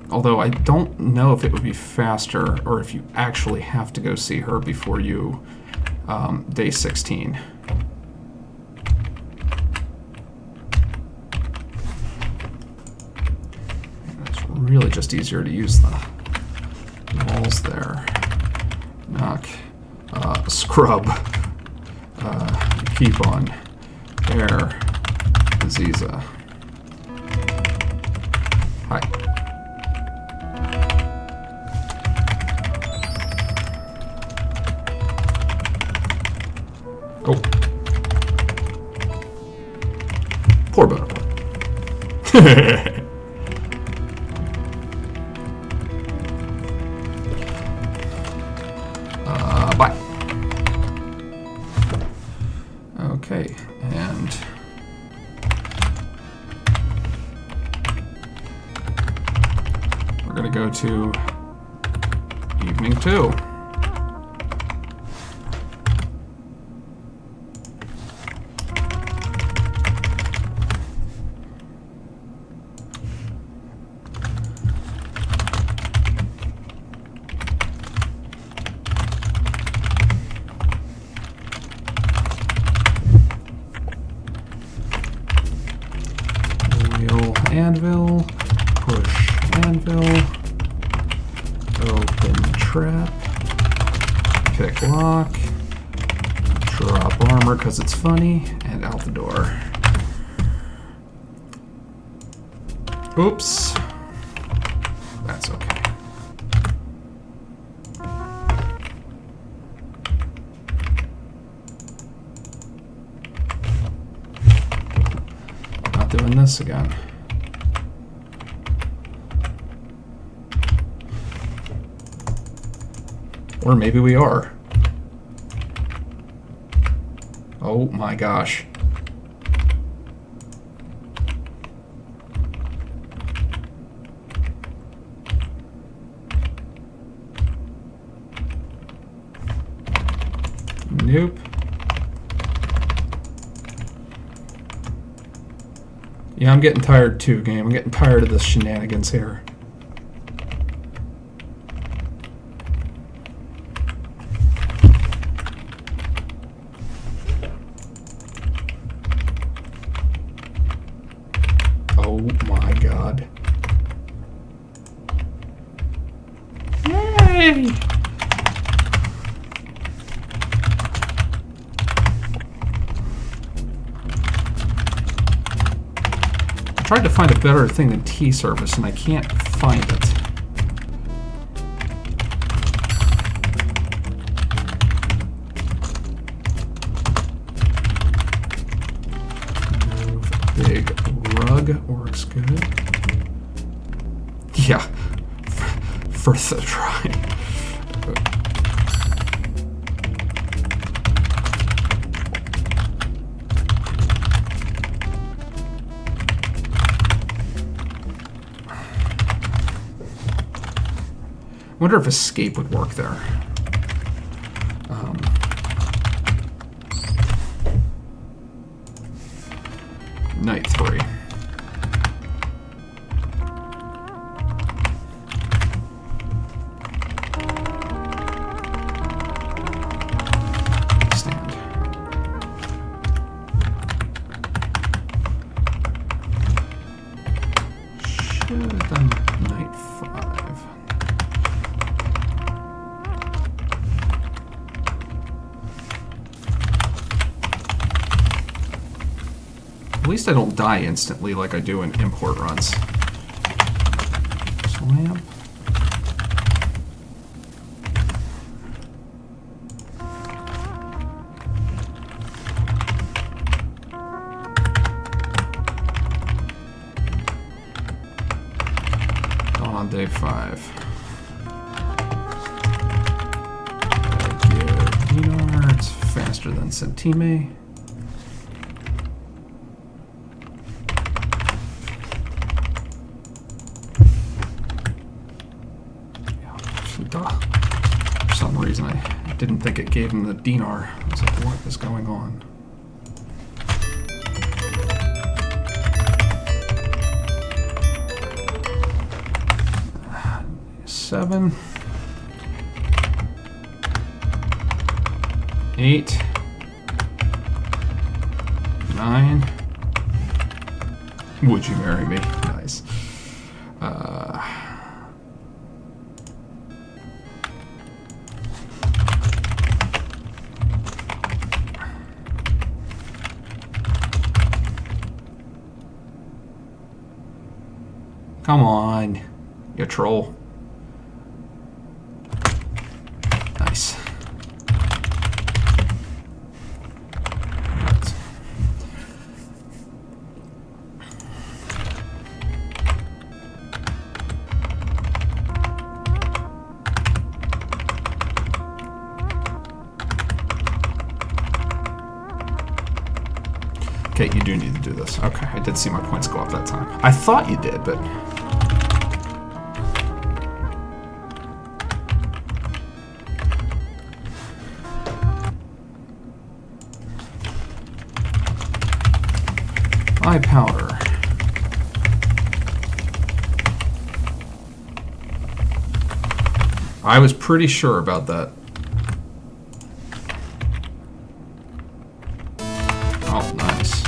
Although I don't know if it would be faster or if you actually have to go see her before you day 16. It's really just easier to use the walls there. Knock, scrub, keep on, air, Aziza. Hi. Oh. Poor Bonaparte. Bye. Okay, and we're gonna go to evening 2. Anvil, push anvil, open trap, pick lock, drop armor because it's funny, and out the door. Oops. That's okay. Not doing this again. Or maybe we are. Oh my gosh. Nope. Yeah, I'm getting tired too, game. I'm getting tired of this shenanigans here. Oh my god. Yay! I tried to find a better thing than T-service and I can't find it. Big rug works good. Yeah, first try. I wonder if escape would work there. Night 3. Stand. Should have done night 5. At least I don't die instantly like I do in import runs. Slam. On day 5. Dinar, it's faster than Centime. For some reason, I didn't think it gave him the dinar. I was like, what is going on? 7, 8, 9. Would you marry me? Nice. Come on, you troll. Nice. Okay, you do need to do this. Okay, I did see my points go up that time. I thought you did, but... eye powder. I was pretty sure about that. Oh, nice.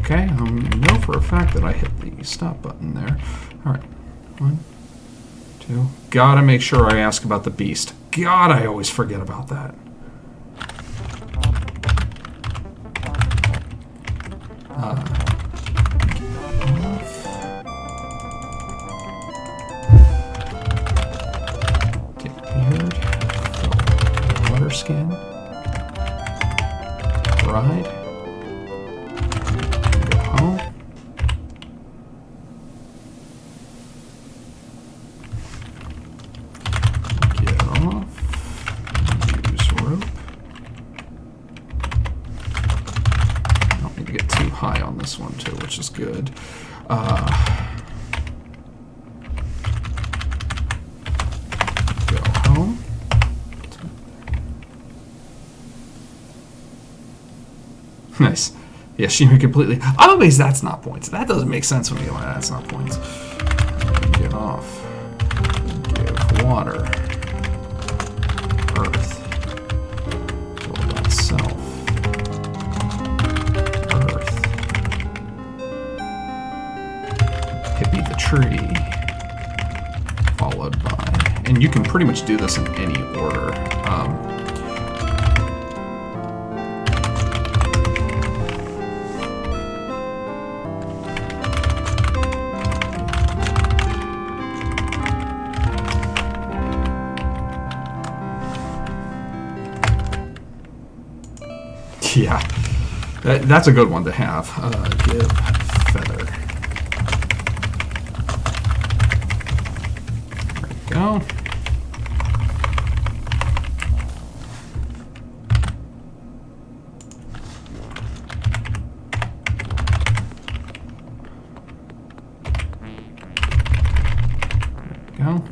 Okay, I know for a fact that I hit the stop button there. All right, 1, 2. Gotta make sure I ask about the beast. God, I always forget about that. Get beard, water skin, ride. High on this one too, which is good. Go home. Nice. Yeah, she completely. I'm amazed that's not points. That doesn't make sense when you go, that's not points. Get off. Give water. Earth. Build on self. Tree, followed by, and you can pretty much do this in any order. Yeah, that's a good one to have. Give feather. Go. Go.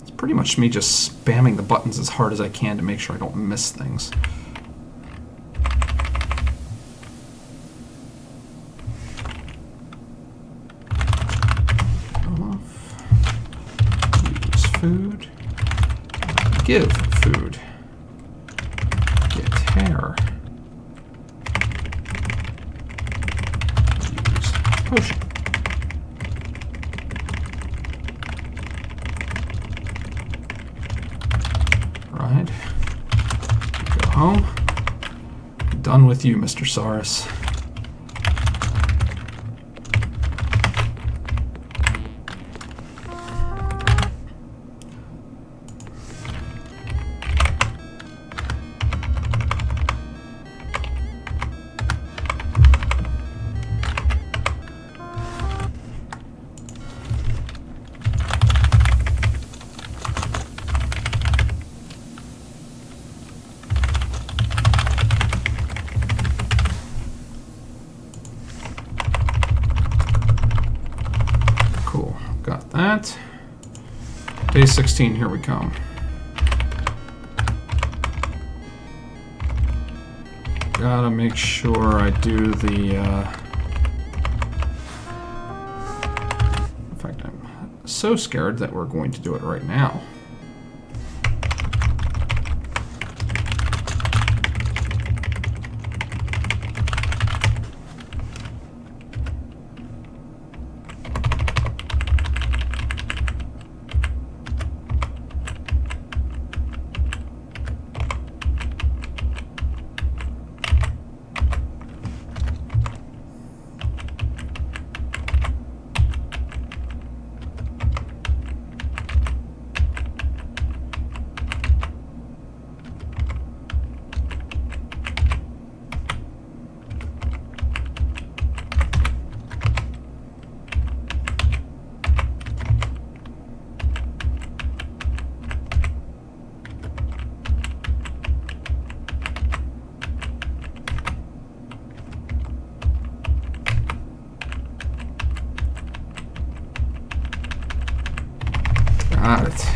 It's pretty much me just spamming the buttons as hard as I can to make sure I don't miss things. Food. Give food. Get hair. Use potion. Right. Go home. Done with you, Mr. Saurus. that. Day 16, here we come. Gotta make sure I do the... In fact, I'm so scared that we're going to do it right now. Got it.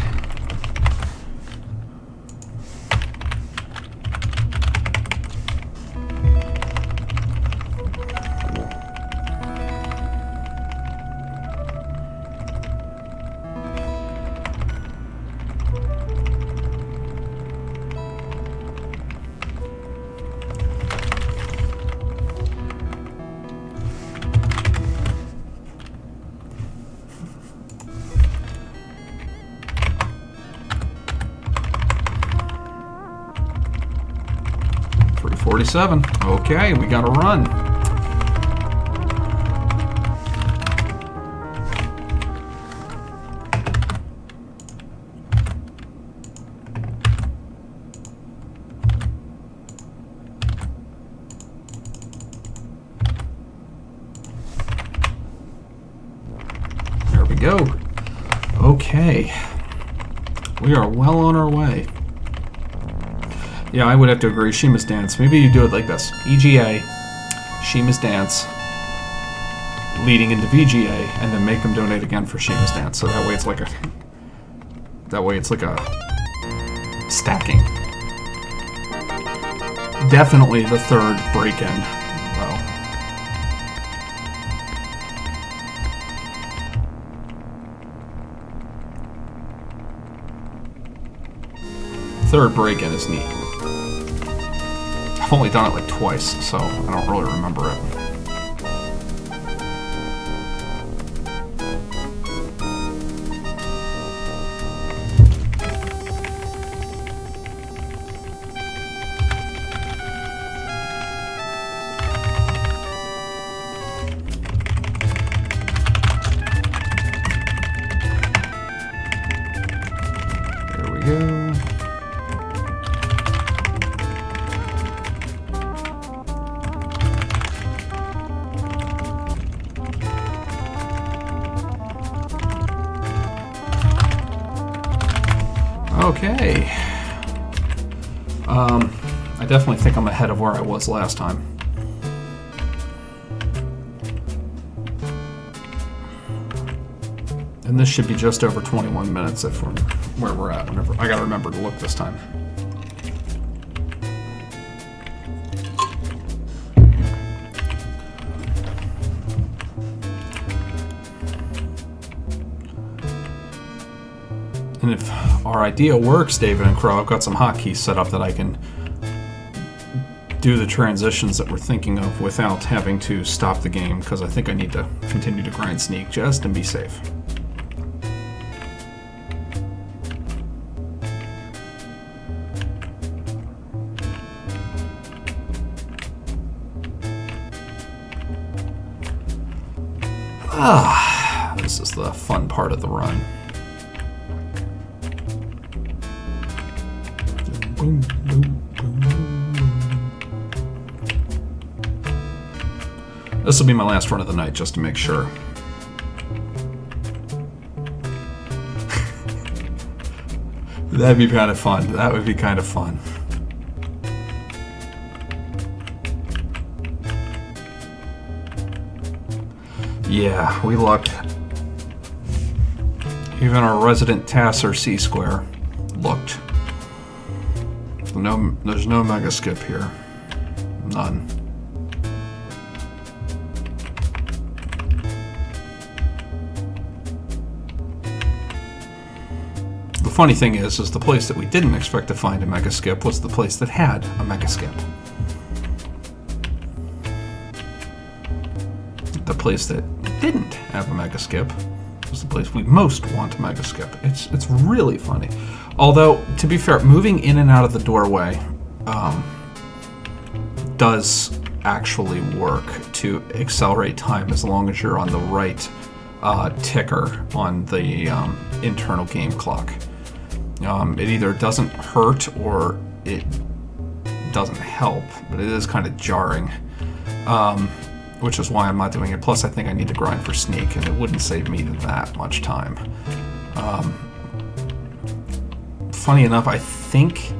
.47. Okay, we got to run. There we go. Okay. We are well on our way. Yeah, I would have to agree. Shima's Dance. Maybe you do it like this. EGA, Shima's Dance, leading into VGA, and then make them donate again for Shima's Dance. So that way it's like a... That way it's like a... stacking. Definitely the third break-in, though. Third break-in is neat. I've only done it like twice, so I don't really remember it. There we go. Okay. I definitely think I'm ahead of where I was last time. And this should be just over 21 minutes if we're where we're at. Whenever I gotta remember to look this time. And if our idea works, David and Crow, I've got some hotkeys set up that I can do the transitions that we're thinking of without having to stop the game, because I think I need to continue to grind sneak just and be safe. This is the fun part of the run. Boom, boom, boom. This will be my last run of the night, just to make sure. That'd be kind of fun. That would be kind of fun. Yeah, we lucked. Even our resident tasser C-square looked. No, there's no mega skip here. None. The funny thing is the place that we didn't expect to find a mega skip was the place that had a mega skip. The place that didn't have a mega skip was the place we most want a mega skip. It's really funny. Although, to be fair, moving in and out of the doorway does actually work to accelerate time as long as you're on the right ticker on the internal game clock. It either doesn't hurt or it doesn't help, but it is kind of jarring, which is why I'm not doing it. Plus, I think I need to grind for sneak, and it wouldn't save me that much time. Funny enough, I think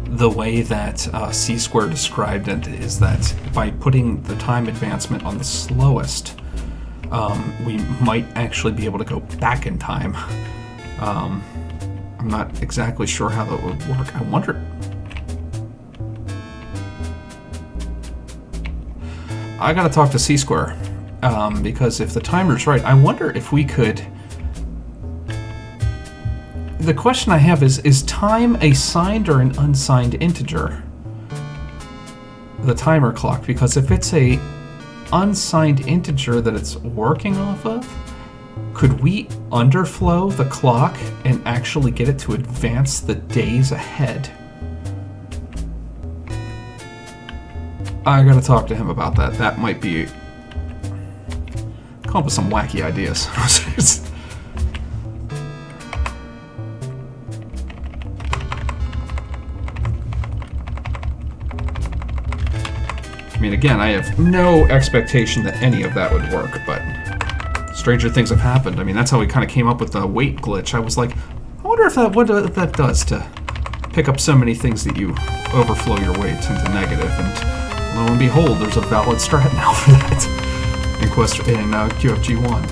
the way that C-Square described it is that by putting the time advancement on the slowest, we might actually be able to go back in time. I'm not exactly sure how that would work. I wonder... I gotta talk to C-Square, because if the timer's right, I wonder if we could... The question I have is time a signed or an unsigned integer? The timer clock, because if it's a unsigned integer that it's working off of, could we underflow the clock and actually get it to advance the days ahead? I gotta talk to him about that. That might be... Come up with some wacky ideas. I mean, again, I have no expectation that any of that would work, but stranger things have happened. I mean, that's how we kind of came up with the weight glitch. I was like, I wonder if what that does to pick up so many things that you overflow your weights into negative, and lo and behold, there's a valid strat now for that in QFG1.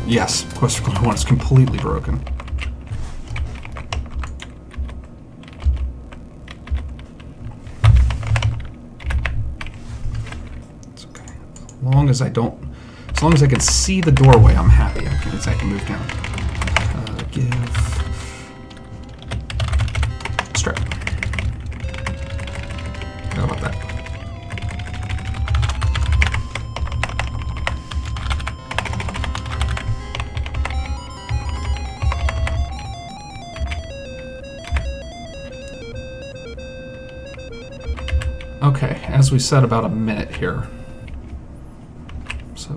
Yes, Quest for Glory 1 is completely broken. As long as I can see the doorway, I'm happy. I can move down. Give strap. How about that? Okay, as we said, about a minute here. So,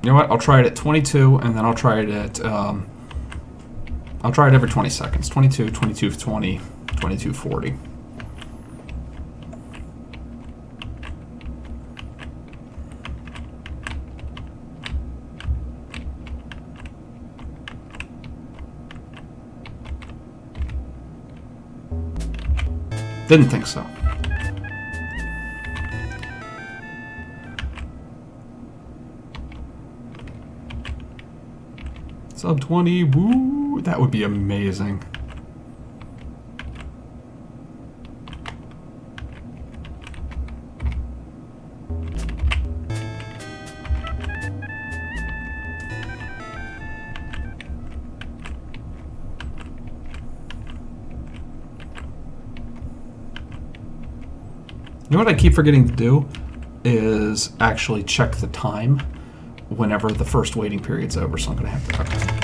you know what? I'll try it at 22, and then I'll try it at I'll try it every 20 seconds. 22, 22, 20, 22, 40. Didn't think so. Sub 20, woo, that would be amazing. You know what I keep forgetting to do is actually check the time whenever the first waiting period's over, so I'm going to have to... Okay.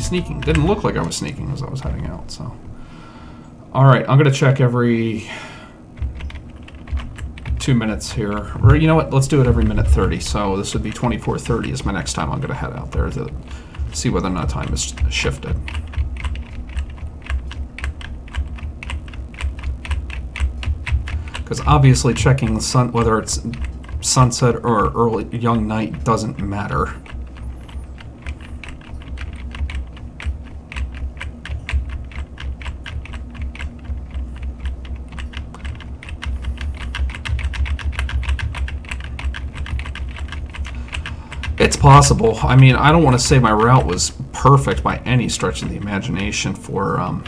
Sneaking. Didn't look like I was sneaking as I was heading out, so. Alright, I'm gonna check every 2 minutes here. Or you know what, let's do it every minute 30. So this would be 24:30 is my next time I'm gonna head out there to see whether or not time is shifted. Because obviously checking the sun, whether it's sunset or early young night, doesn't matter. It's possible. I mean, I don't want to say my route was perfect by any stretch of the imagination for,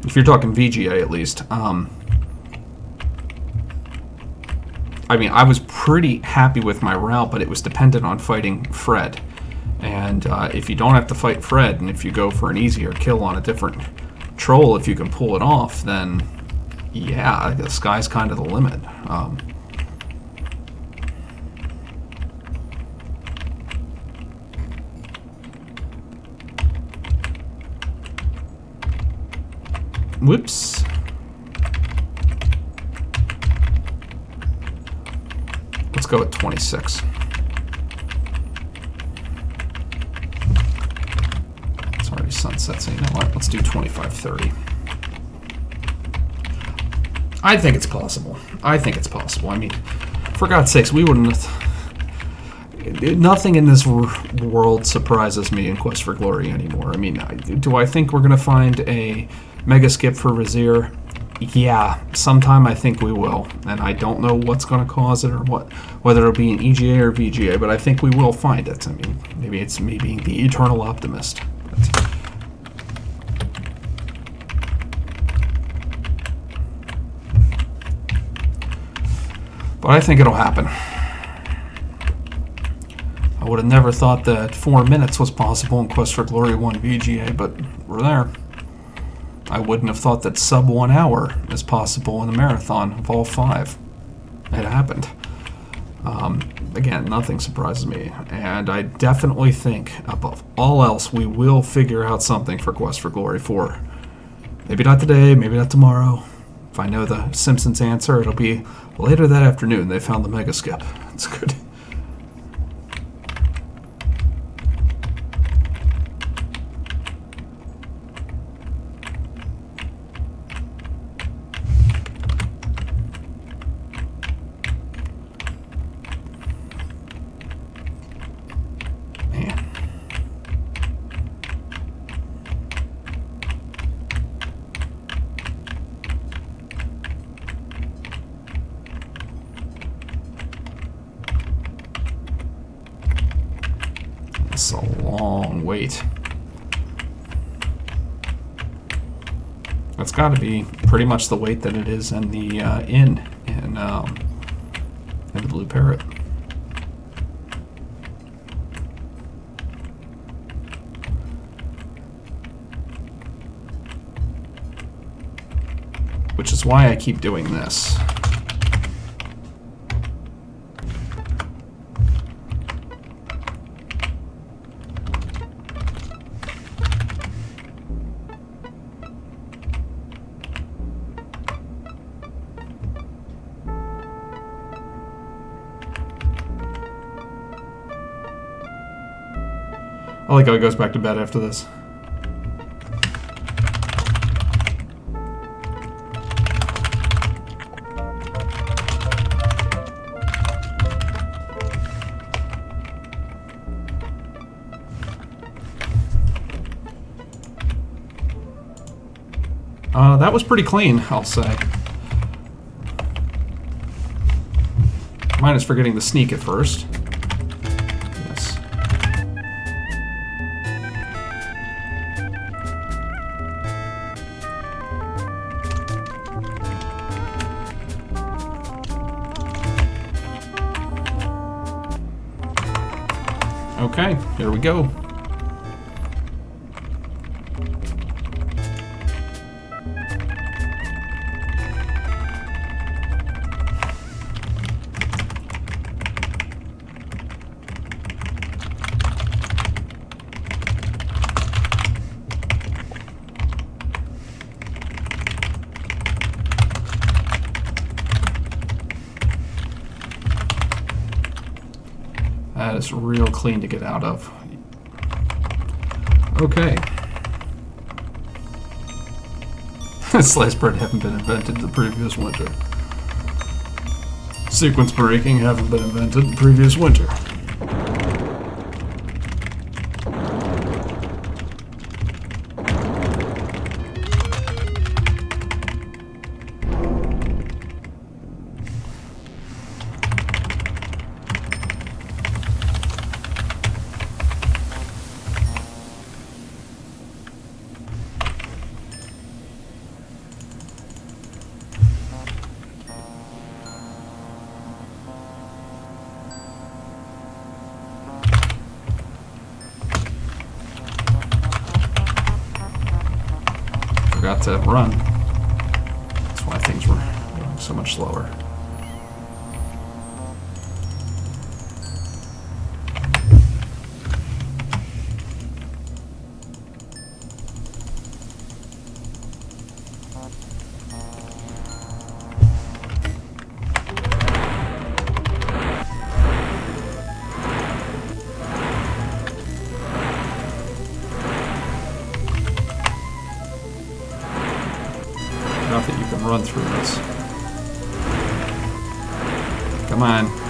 if you're talking VGA at least. I mean, I was pretty happy with my route, but it was dependent on fighting Fred. And if you don't have to fight Fred, and if you go for an easier kill on a different troll, if you can pull it off, then yeah, the sky's kind of the limit. Whoops. Let's go at 26. It's already sunset, so you know what? Let's do 25:30. I think it's possible. I think it's possible. I mean, for God's sakes, we wouldn't have... Nothing in this world surprises me in Quest for Glory anymore. I mean, do I think we're going to find a mega skip for Razir? Yeah, sometime I think we will. And I don't know what's going to cause it or what, whether it'll be an EGA or VGA, but I think we will find it. I mean, maybe it's me being the eternal optimist. But I think it'll happen. I would have never thought that 4 minutes was possible in Quest for Glory 1 VGA, but we're there. I wouldn't have thought that sub 1 hour is possible in a marathon of all 5. It happened. Again, nothing surprises me, and I definitely think, above all else, we will figure out something for Quest for Glory 4. Maybe not today, maybe not tomorrow. If I know the Simpsons answer, it'll be later that afternoon. They found the mega skip. It's good. It's a long wait. That's got to be pretty much the wait that it is in the inn in the Blue Parrot. Which is why I keep doing this. I like how he goes back to bed after this. That was pretty clean, I'll say. Minus forgetting the sneak at first. Yes. Okay, here we go. That is real clean to get out of. Okay. Sliced bread haven't been invented the previous winter. Sequence breaking haven't been invented in previous winter. Forgot to run. That's why things were going so much slower. Not that you can run through this. Come on.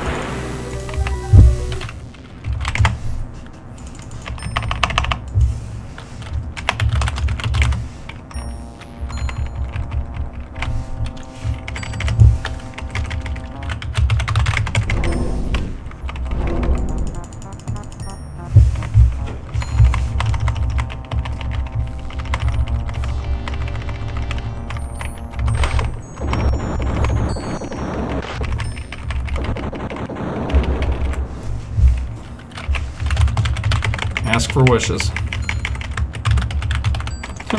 Ask for wishes.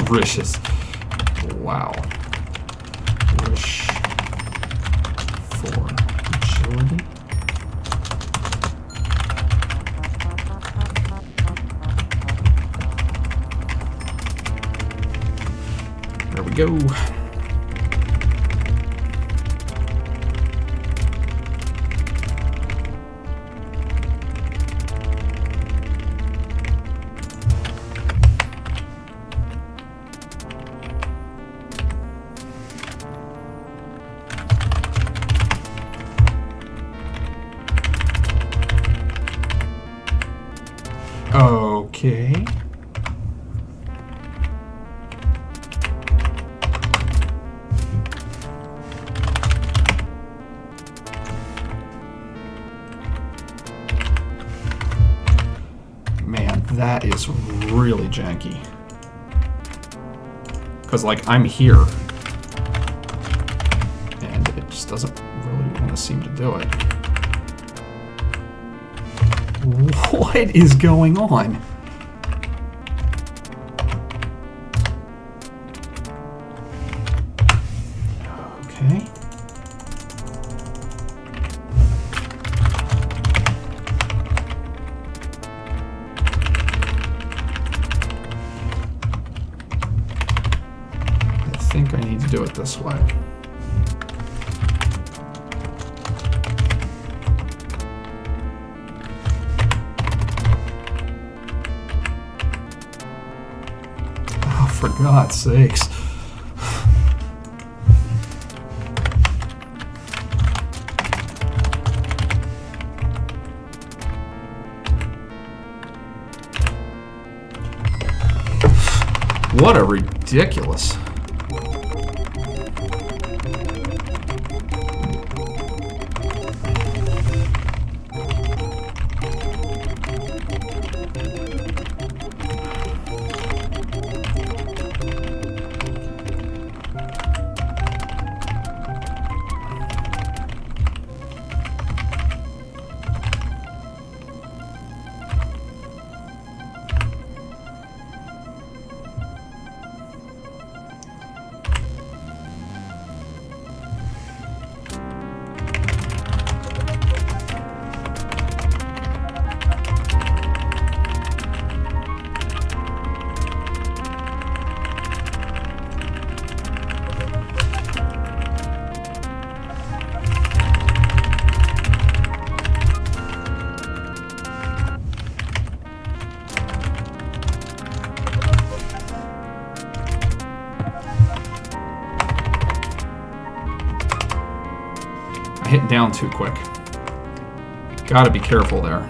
Wishes. Wow. Wish for agility. There we go. Okay. Man, that is really janky. Because, like, I'm here. And it just doesn't really want to seem to do it. What is going on? Okay. I think I need to do it this way. For God's sakes. What a ridiculous. down too quick. Gotta be careful there.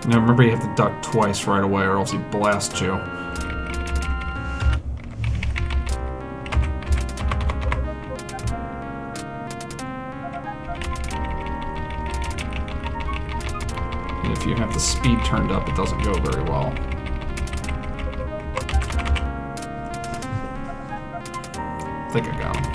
Now remember, you have to duck twice right away or else he blasts you. And if you have the speed turned up, it doesn't go very well. I think I got him.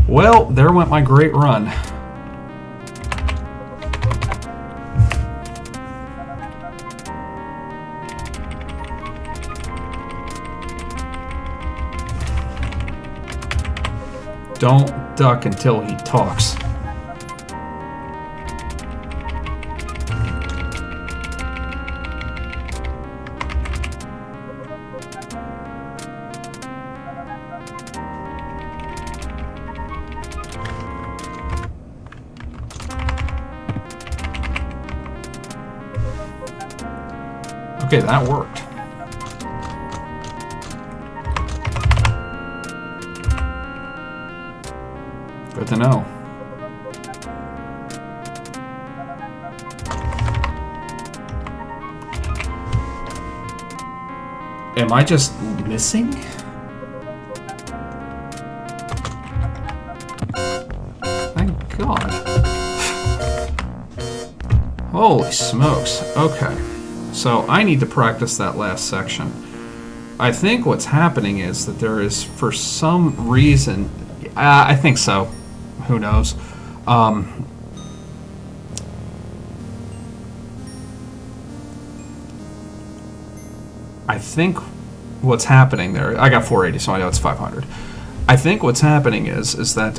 Well, there went my great run. Don't duck until he talks. Okay, that worked. Good to know. Am I just missing? Thank God. Holy smokes. Okay. So I need to practice that last section. I think what's happening is that there is, for some reason, I think so. Who knows? I think what's happening there, I got 480, so I know it's 500. I think what's happening is that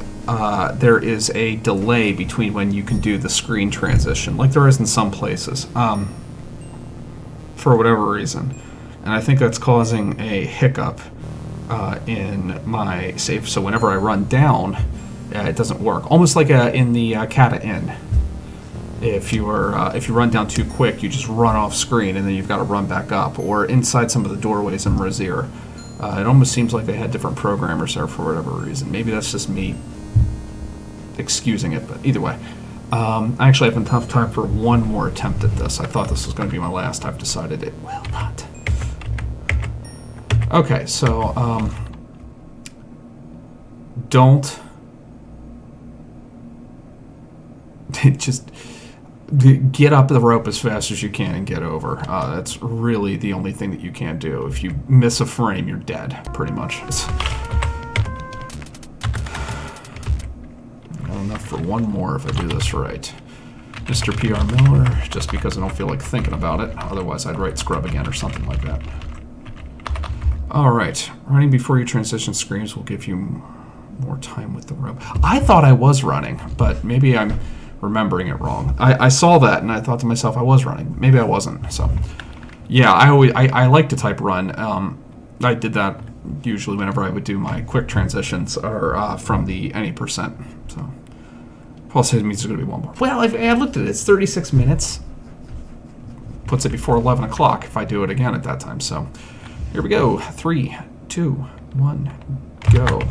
there is a delay between when you can do the screen transition, like there is in some places. For whatever reason, and I think that's causing a hiccup in my save. So whenever I run down, it doesn't work. Almost like in the Kata Inn. If you run down too quick, you just run off screen, and then you've got to run back up. Or inside some of the doorways in Brazier, it almost seems like they had different programmers there for whatever reason. Maybe that's just me excusing it, but either way. I actually have enough time for one more attempt at this. I thought this was going to be my last. I've decided it will not. Okay, so don't just get up the rope as fast as you can and get over. That's really the only thing that you can do. If you miss a frame, you're dead, pretty much. Enough for one more if I do this right. Mr. P.R. Miller, just because I don't feel like thinking about it. Otherwise, I'd write scrub again or something like that. Alright, running before you transition screens will give you more time with the rope. I thought I was running, but maybe I'm remembering it wrong. I saw that and I thought to myself I was running. Maybe I wasn't. So, yeah, I like to type run. I did that usually whenever I would do my quick transitions or from the any %. So. Paul says it means there's going to be one more. Well, I looked at it. It's 36 minutes. Puts it before 11 o'clock if I do it again at that time. So here we go. 3, 2, 1, go.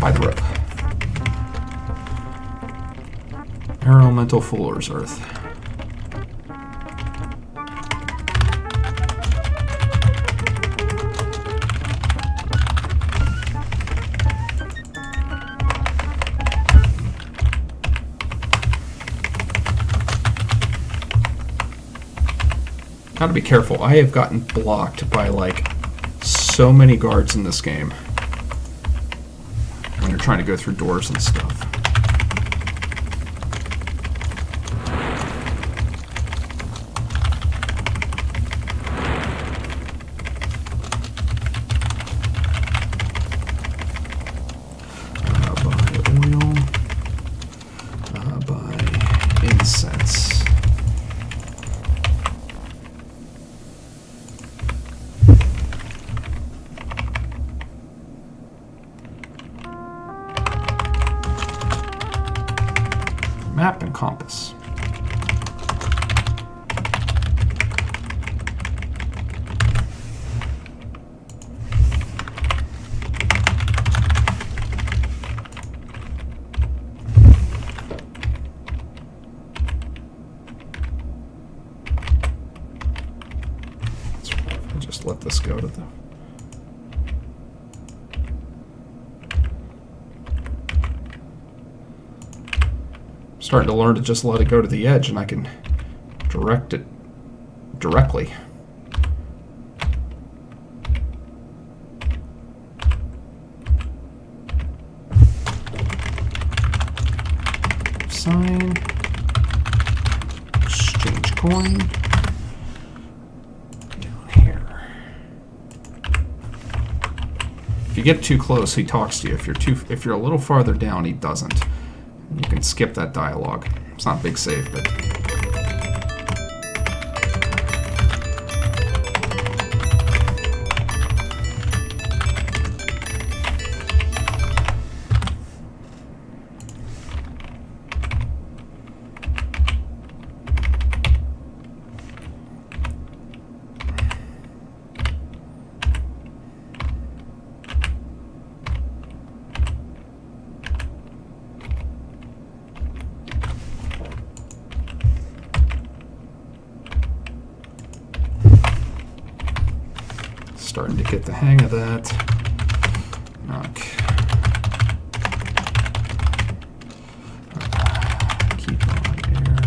By the rope. Elemental Fuller's Earth. Gotta be careful. I have gotten blocked by like so many guards in this game when you're trying to go through doors and stuff. Buy incense. Map and compass. I'll just let this go to the... Starting to learn to just let it go to the edge and I can direct it directly. Sign. Exchange coin. Down here. If you get too close, he talks to you. If you're a little farther down, he doesn't. You can skip that dialogue. It's not a big save, but... Starting to get the hang of that. Okay. Keep on air.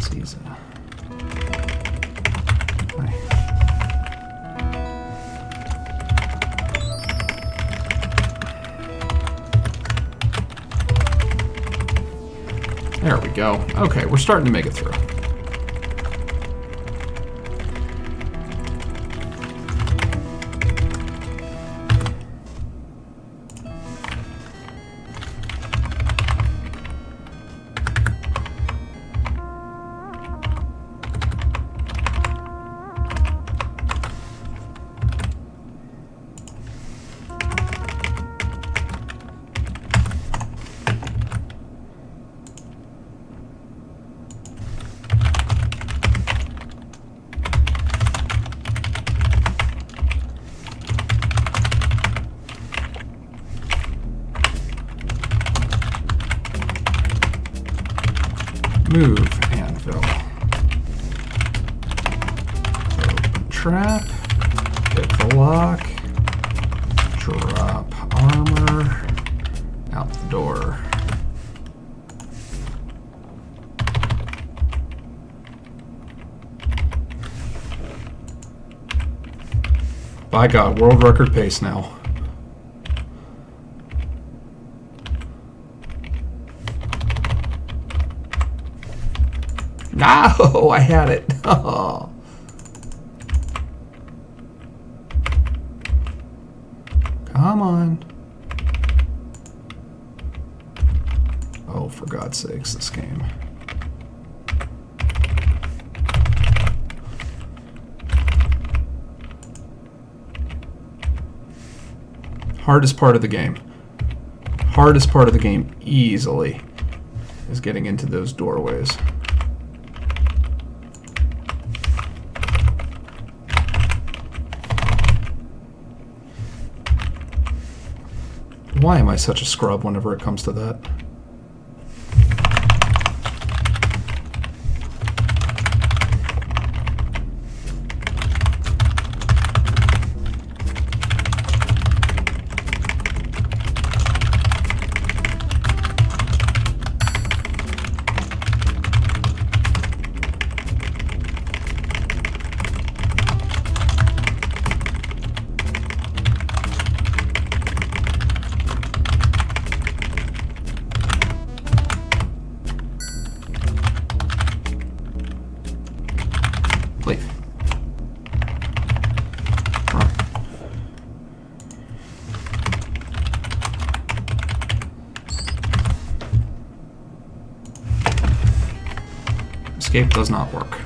Caesar. There we go. Okay, we're starting to make it through. Move anvil. Open trap. Pick the lock. Drop armor. Out the door. By God, world record pace now. No, I had it. Oh. Come on. Oh, for God's sakes, this game. Hardest part of the game. Hardest part of the game, easily, is getting into those doorways. Why am I such a scrub whenever it comes to that? Leave. Run. Escape does not work.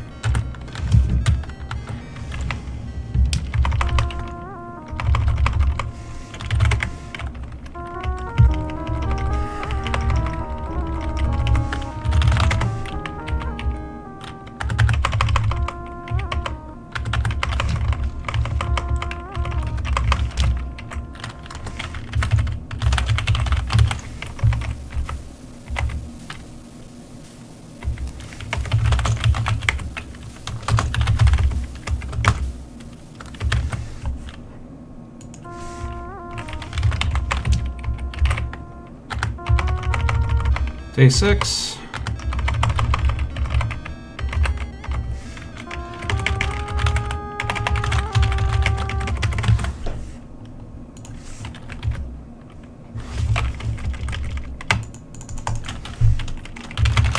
Day 6.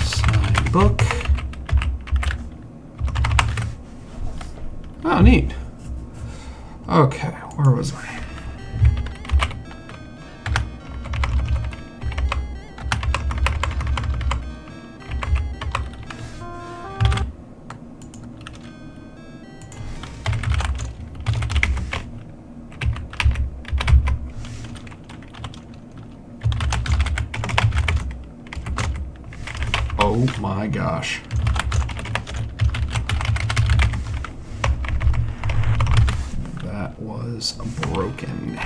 Sign book. Oh, neat. Okay, where was I? Oh my gosh. That was broken.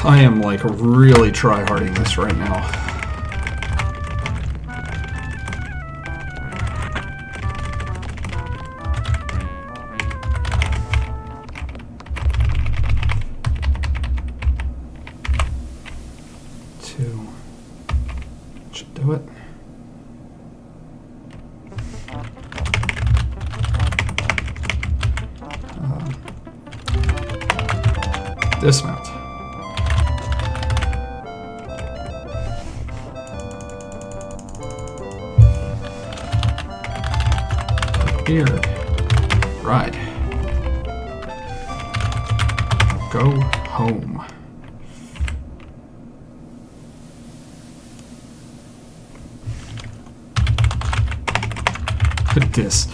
I am like really try-harding this right now. Two. Should do it. Dismount. Here. Ride. Go home. Look at this.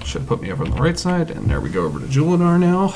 Should put me over on the right side, and there we go over to Julinar now.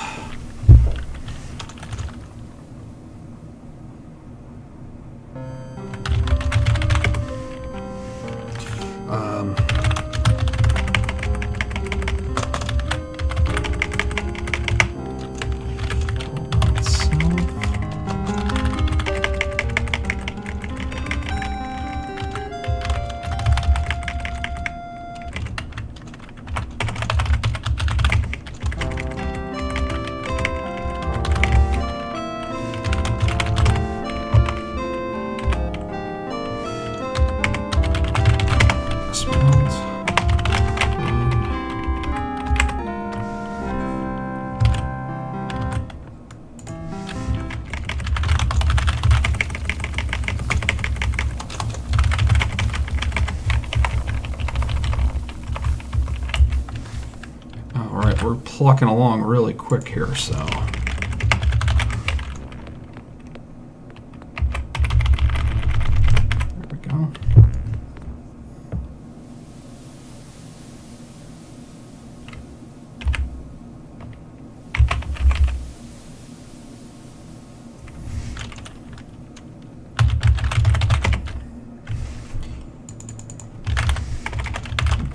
plucking along really quick here, so. There we go.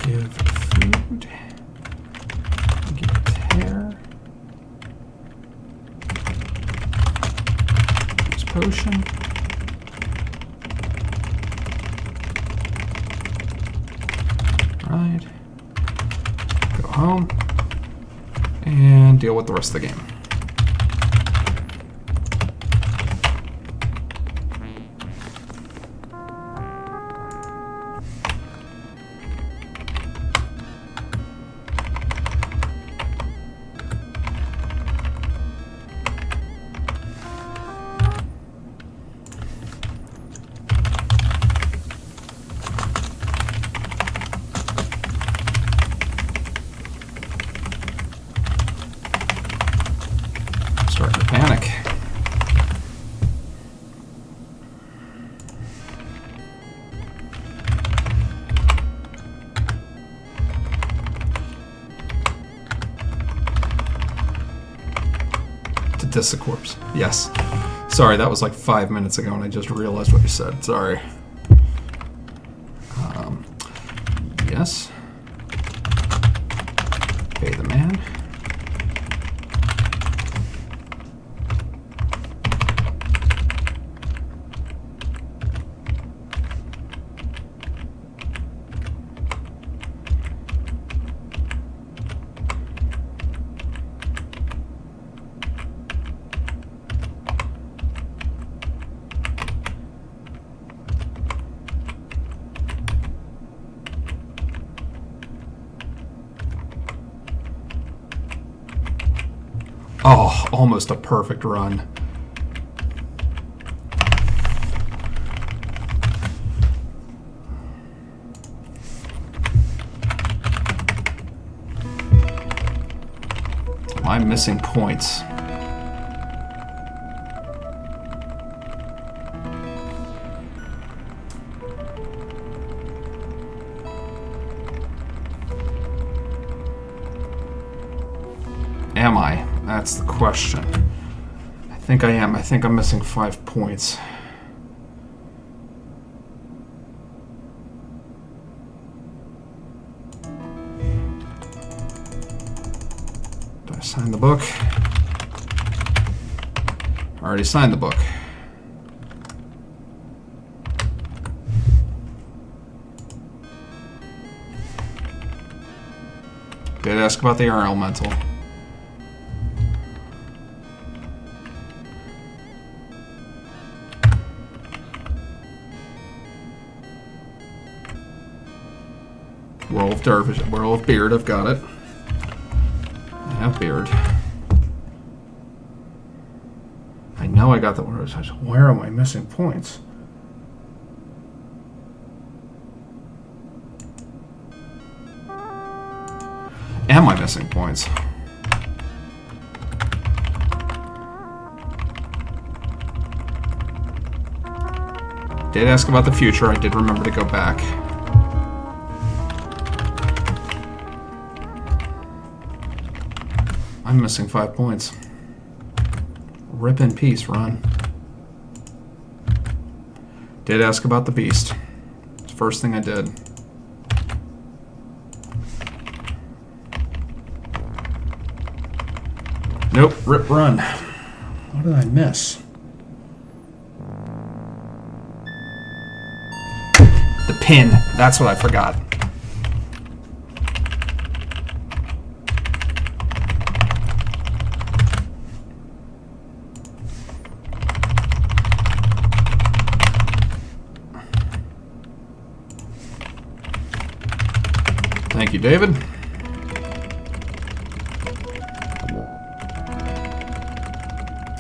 Give food. Give tear. Use potion. Right. Go home. And deal with the rest of the game. Starting to panic. To diss a corpse. Yes. Sorry, that was like 5 minutes ago and I just realized what you said. Sorry. Yes. Pay the man. Oh, almost a perfect run. I'm missing points. Am I? That's the question. I think I am. I think I'm missing 5 points. Did I sign the book? I already signed the book. Did ask about the air elemental. Werewolf Dervish, Werewolf Beard, I've got it. I have Beard. I know I got the words. Where am I missing points? Am I missing points? Did ask about the future. I did remember to go back. I'm missing 5 points. Rip in peace, Ron. Did ask about the beast. It's the first thing I did. Nope, rip run. What did I miss? The pin. That's what I forgot. Thank you, David.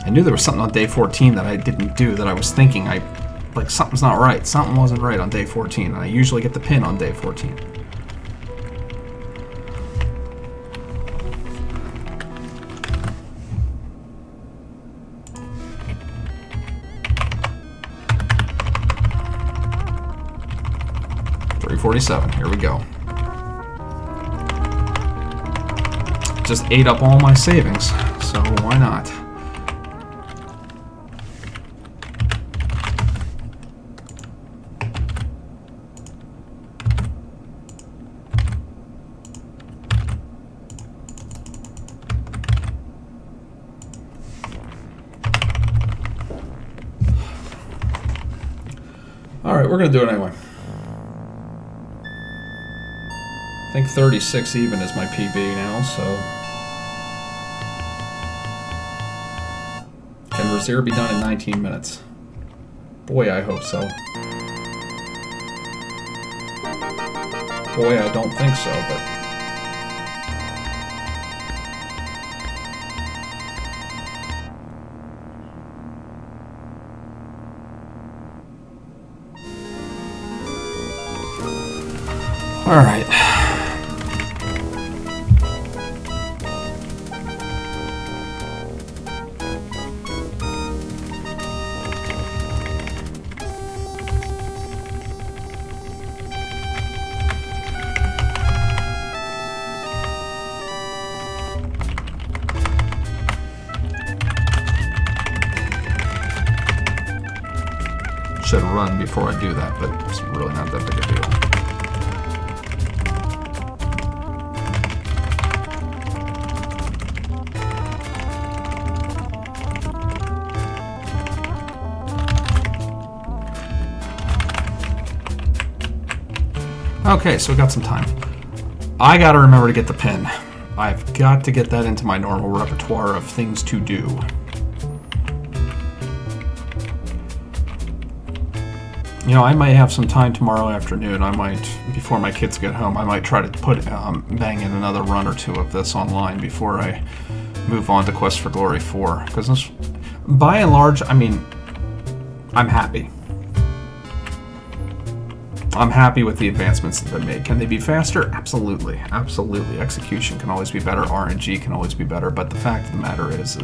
I knew there was something on day 14 that I didn't do that I was thinking like something's not right. Something wasn't right on day 14, and I usually get the pin on day 14. 147. Here we go. Just ate up all my savings, so why not? Alright, we're going to do it anyway. I think 36 even is my PB now, so... Can Razier be done in 19 minutes? Boy, I hope so. Boy, I don't think so, but... Alright. Should run before I do that, but it's really not that big a deal. Okay, so we got some time. I gotta remember to get the pin. I've got to get that into my normal repertoire of things to do. You know, I might have some time tomorrow afternoon. I might, before my kids get home, I might try to put bang in another run or two of this online before I move on to Quest for Glory 4. Because by and large, I mean, I'm happy. I'm happy with the advancements that they made. Can they be faster? Absolutely. Absolutely. Execution can always be better. RNG can always be better. But the fact of the matter is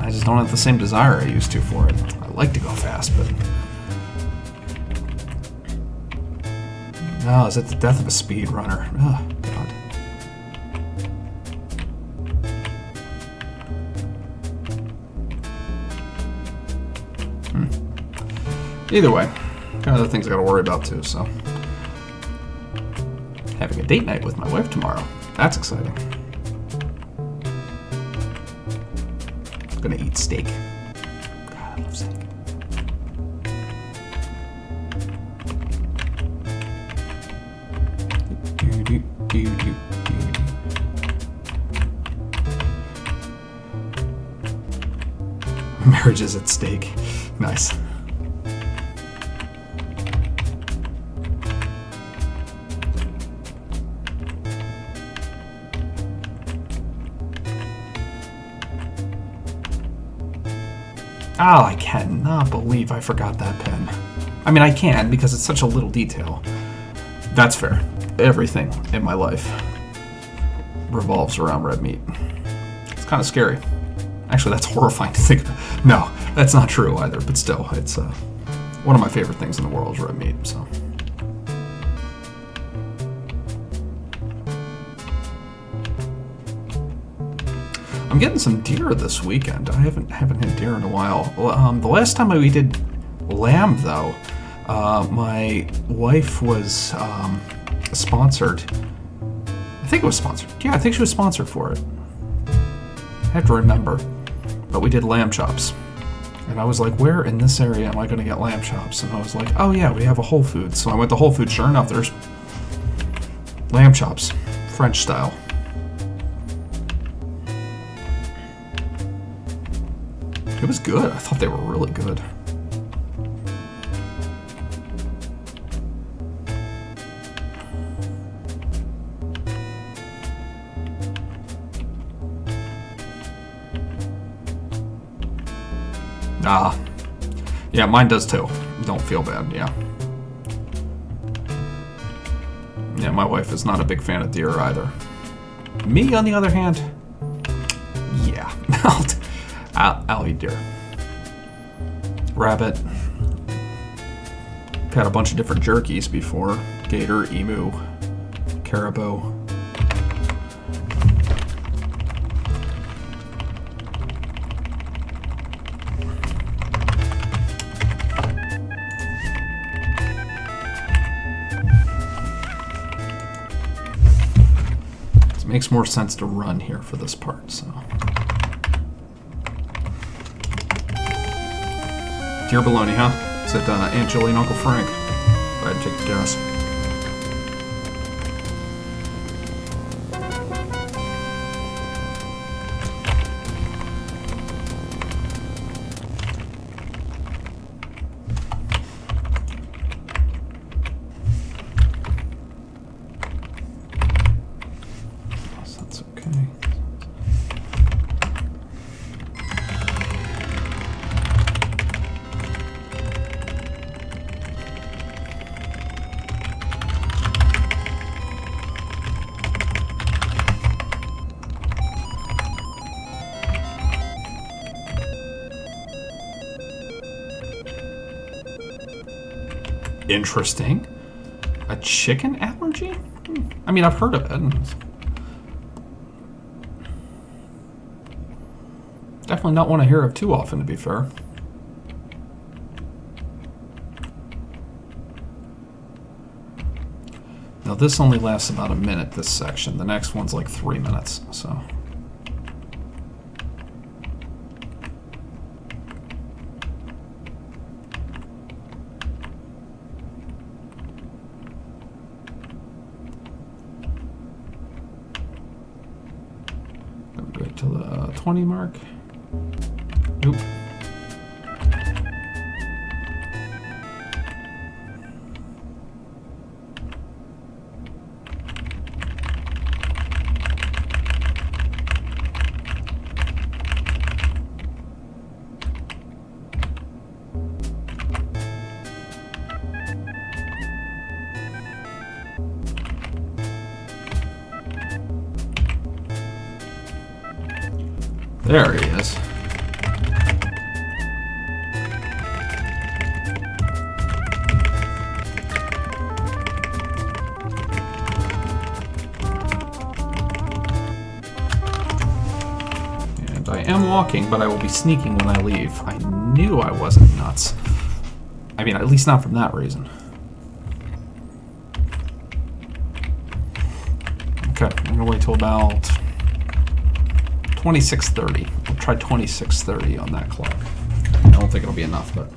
I just don't have the same desire I used to for it. I like to go fast, but... No, is it the death of a speedrunner? Oh, God. Either way, got other things I gotta worry about too, so. Having a date night with my wife tomorrow. That's exciting. Gonna eat steak. God, I love steak. Marriage is at stake. Nice. Oh, I cannot believe I forgot that pen. I mean, I can, because it's such a little detail. That's fair. Everything in my life revolves around red meat. It's kind of scary. Actually, that's horrifying to think about. No, that's not true either, but still, it's one of my favorite things in the world is red meat, so. I'm getting some deer this weekend. I haven't hit deer in a while. The last time we did lamb, though, my wife was sponsored. I think it was sponsored. Yeah, I think she was sponsored for it. I have to remember. But we did lamb chops. And I was like, where in this area am I going to get lamb chops? And I was like, oh yeah, we have a Whole Foods. So I went to Whole Foods. Sure enough, there's lamb chops, French style. It was good. I thought they were really good. Yeah, mine does too. Don't feel bad, yeah. Yeah, my wife is not a big fan of deer either. Me, on the other hand, yeah, I'll eat deer. Rabbit, I've had a bunch of different jerkies before. Gator, emu, caribou. It makes more sense to run here for this part, so. Deer bologna, huh? Is it Aunt Julie and Uncle Frank? Go ahead and take a guess. That's okay. Interesting. A chicken allergy? I mean, I've heard of it. Definitely not one I hear of too often, to be fair. Now, this only lasts about a minute, this section. The next one's like 3 minutes, so. Wait till the 20 mark. Nope. There he is. And I am walking, but I will be sneaking when I leave. I knew I wasn't nuts. I mean, at least not from that reason. Okay, I'm gonna wait till about 26:30. We'll try 26:30 on that clock. I don't think it'll be enough, but.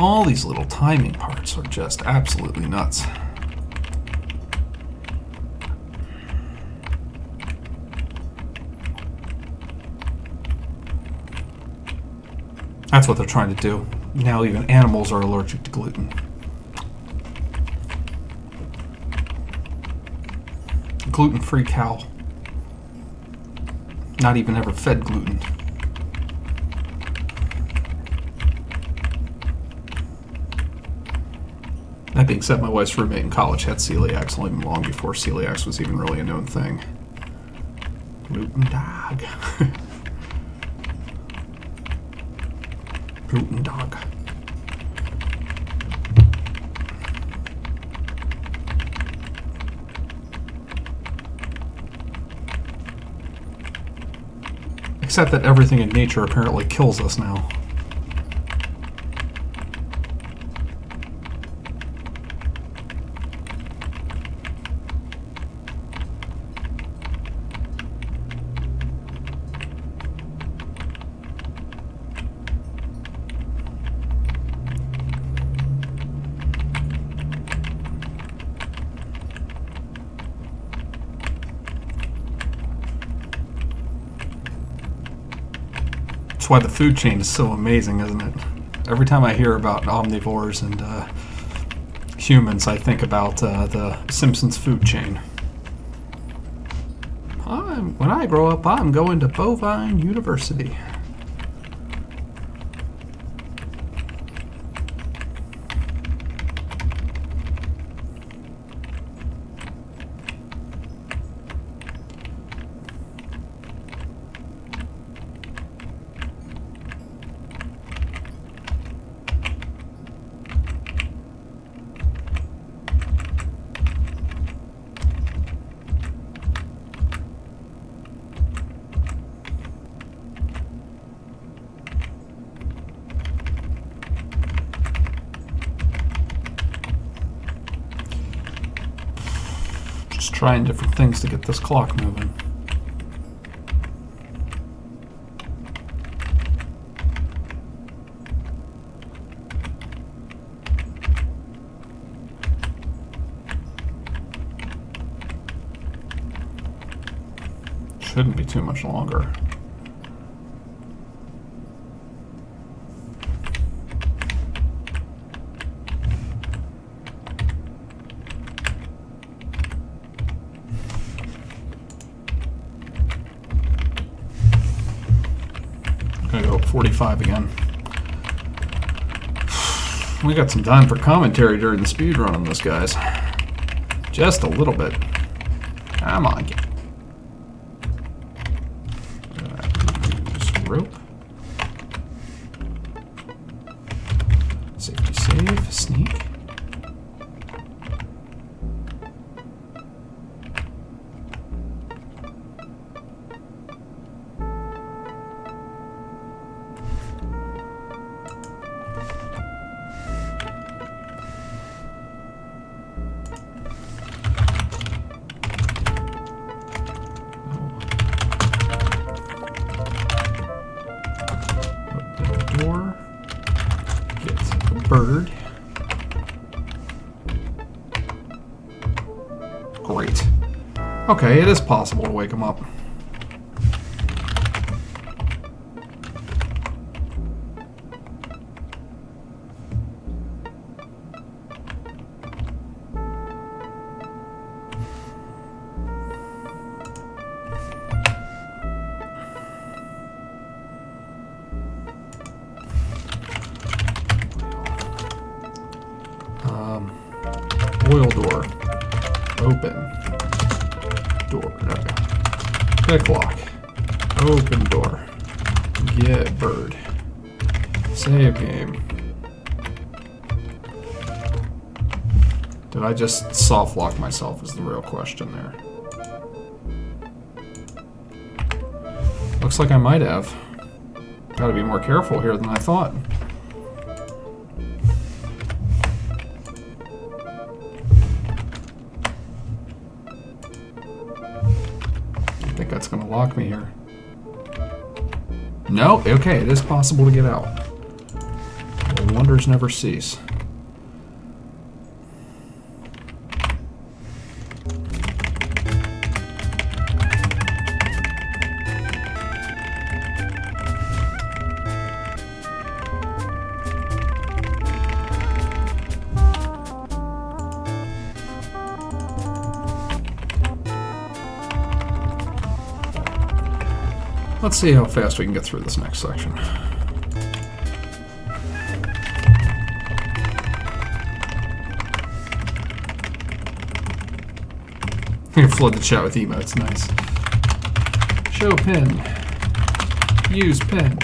All these little timing parts are just absolutely nuts. That's what they're trying to do. Now even animals are allergic to gluten. Gluten-free cow. Not even ever fed gluten. That being said, my wife's roommate in college had celiacs long before celiacs was even really a known thing. Gluten dog. Gluten dog. Except that everything in nature apparently kills us now. That's why the food chain is so amazing, isn't it? Every time I hear about omnivores and humans, I think about the Simpsons food chain. When I grow up, I'm going to Bovine University. Trying different things to get this clock moving. Shouldn't be too much longer. I'm gonna go 45 again. We got some time for commentary during the speed run on this, guys. Just a little bit. Come on, get. Rope. Safety save, sneak. Bird. Great. Okay, it is possible to wake him up. Oil door. Open. Door. Okay. Pick lock. Open door. Get bird. Save game. Did I just soft lock myself is the real question there. Looks like I might have. Gotta be more careful here than I thought. I think that's gonna lock me here. No, okay, it is possible to get out. Well, wonders never cease. Let's see how fast we can get through this next section. You can flood the chat with emotes, nice. Show pin. Use pin.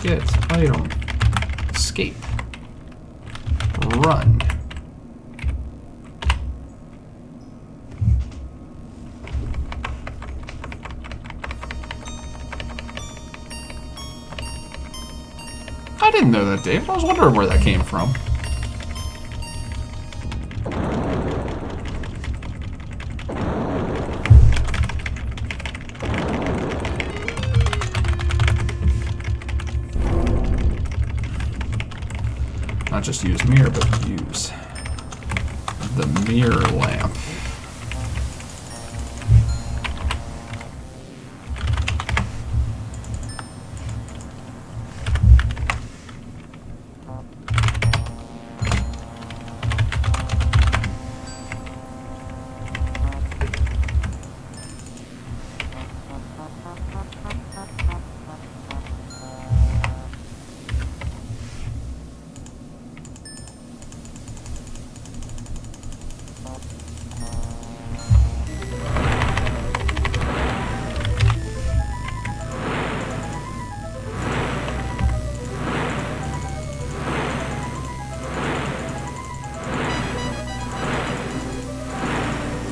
Get item. Escape. Run. I didn't know that, Dave. I was wondering where that came from. Not just use mirror, but use the mirror lamp.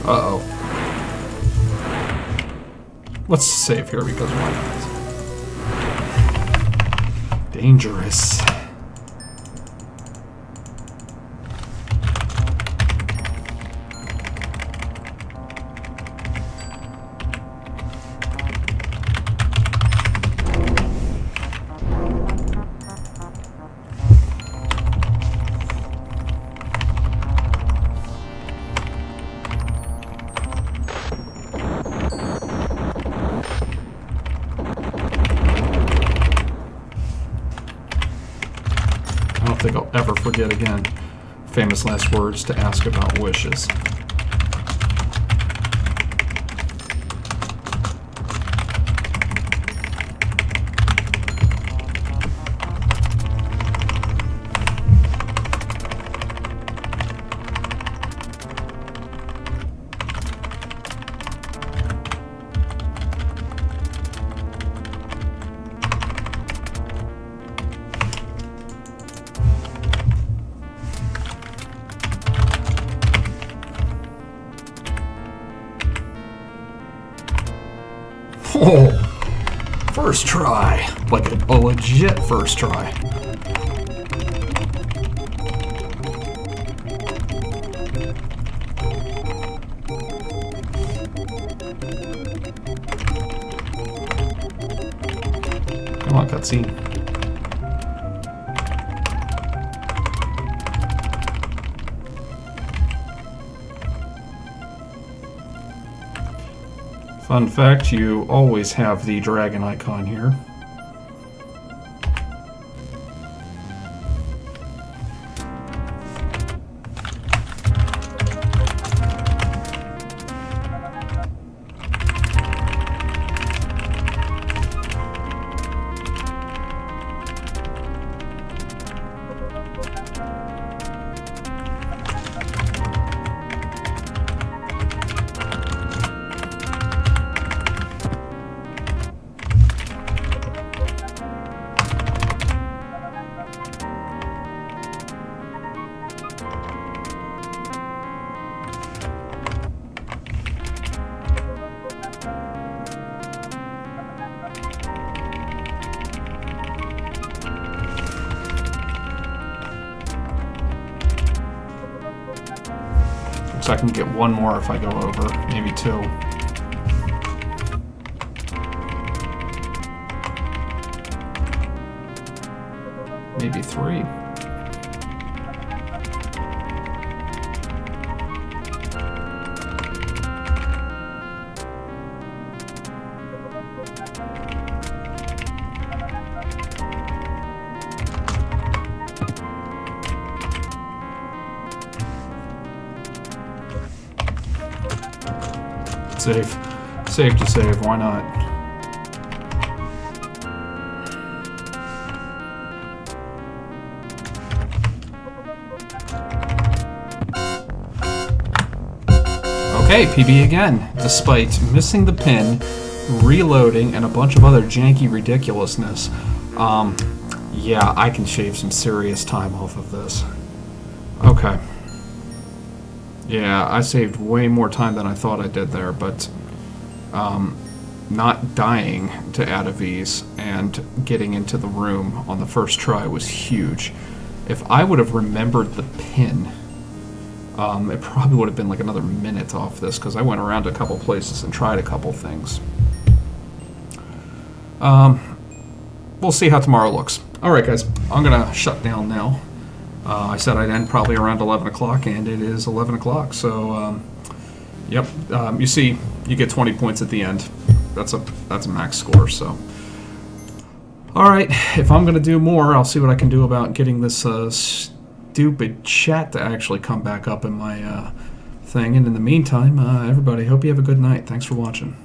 Uh-oh. Let's save here because why not? Dangerous. ever forget again. Famous last words to ask about wishes. Oh, first try. Like a legit first try. Come on, cutscene. Fun fact, you always have the dragon icon here. So I can get one more if I go over, maybe two. Maybe three. Save. Save to save, why not? Okay, PB again. Despite missing the pin, reloading, and a bunch of other janky ridiculousness, yeah, I can shave some serious time off of this. Okay. Yeah, I saved way more time than I thought I did there, but not dying to add a V's and getting into the room on the first try was huge. If I would have remembered the pin, it probably would have been like another minute off this, because I went around a couple places and tried a couple things. We'll see how tomorrow looks. Alright guys, I'm going to shut down now. I said I'd end probably around 11 o'clock, and it is 11 o'clock, so, yep, you see, you get 20 points at the end. That's a max score, so. Alright, if I'm going to do more, I'll see what I can do about getting this stupid chat to actually come back up in my thing, and in the meantime, everybody, hope you have a good night. Thanks for watching.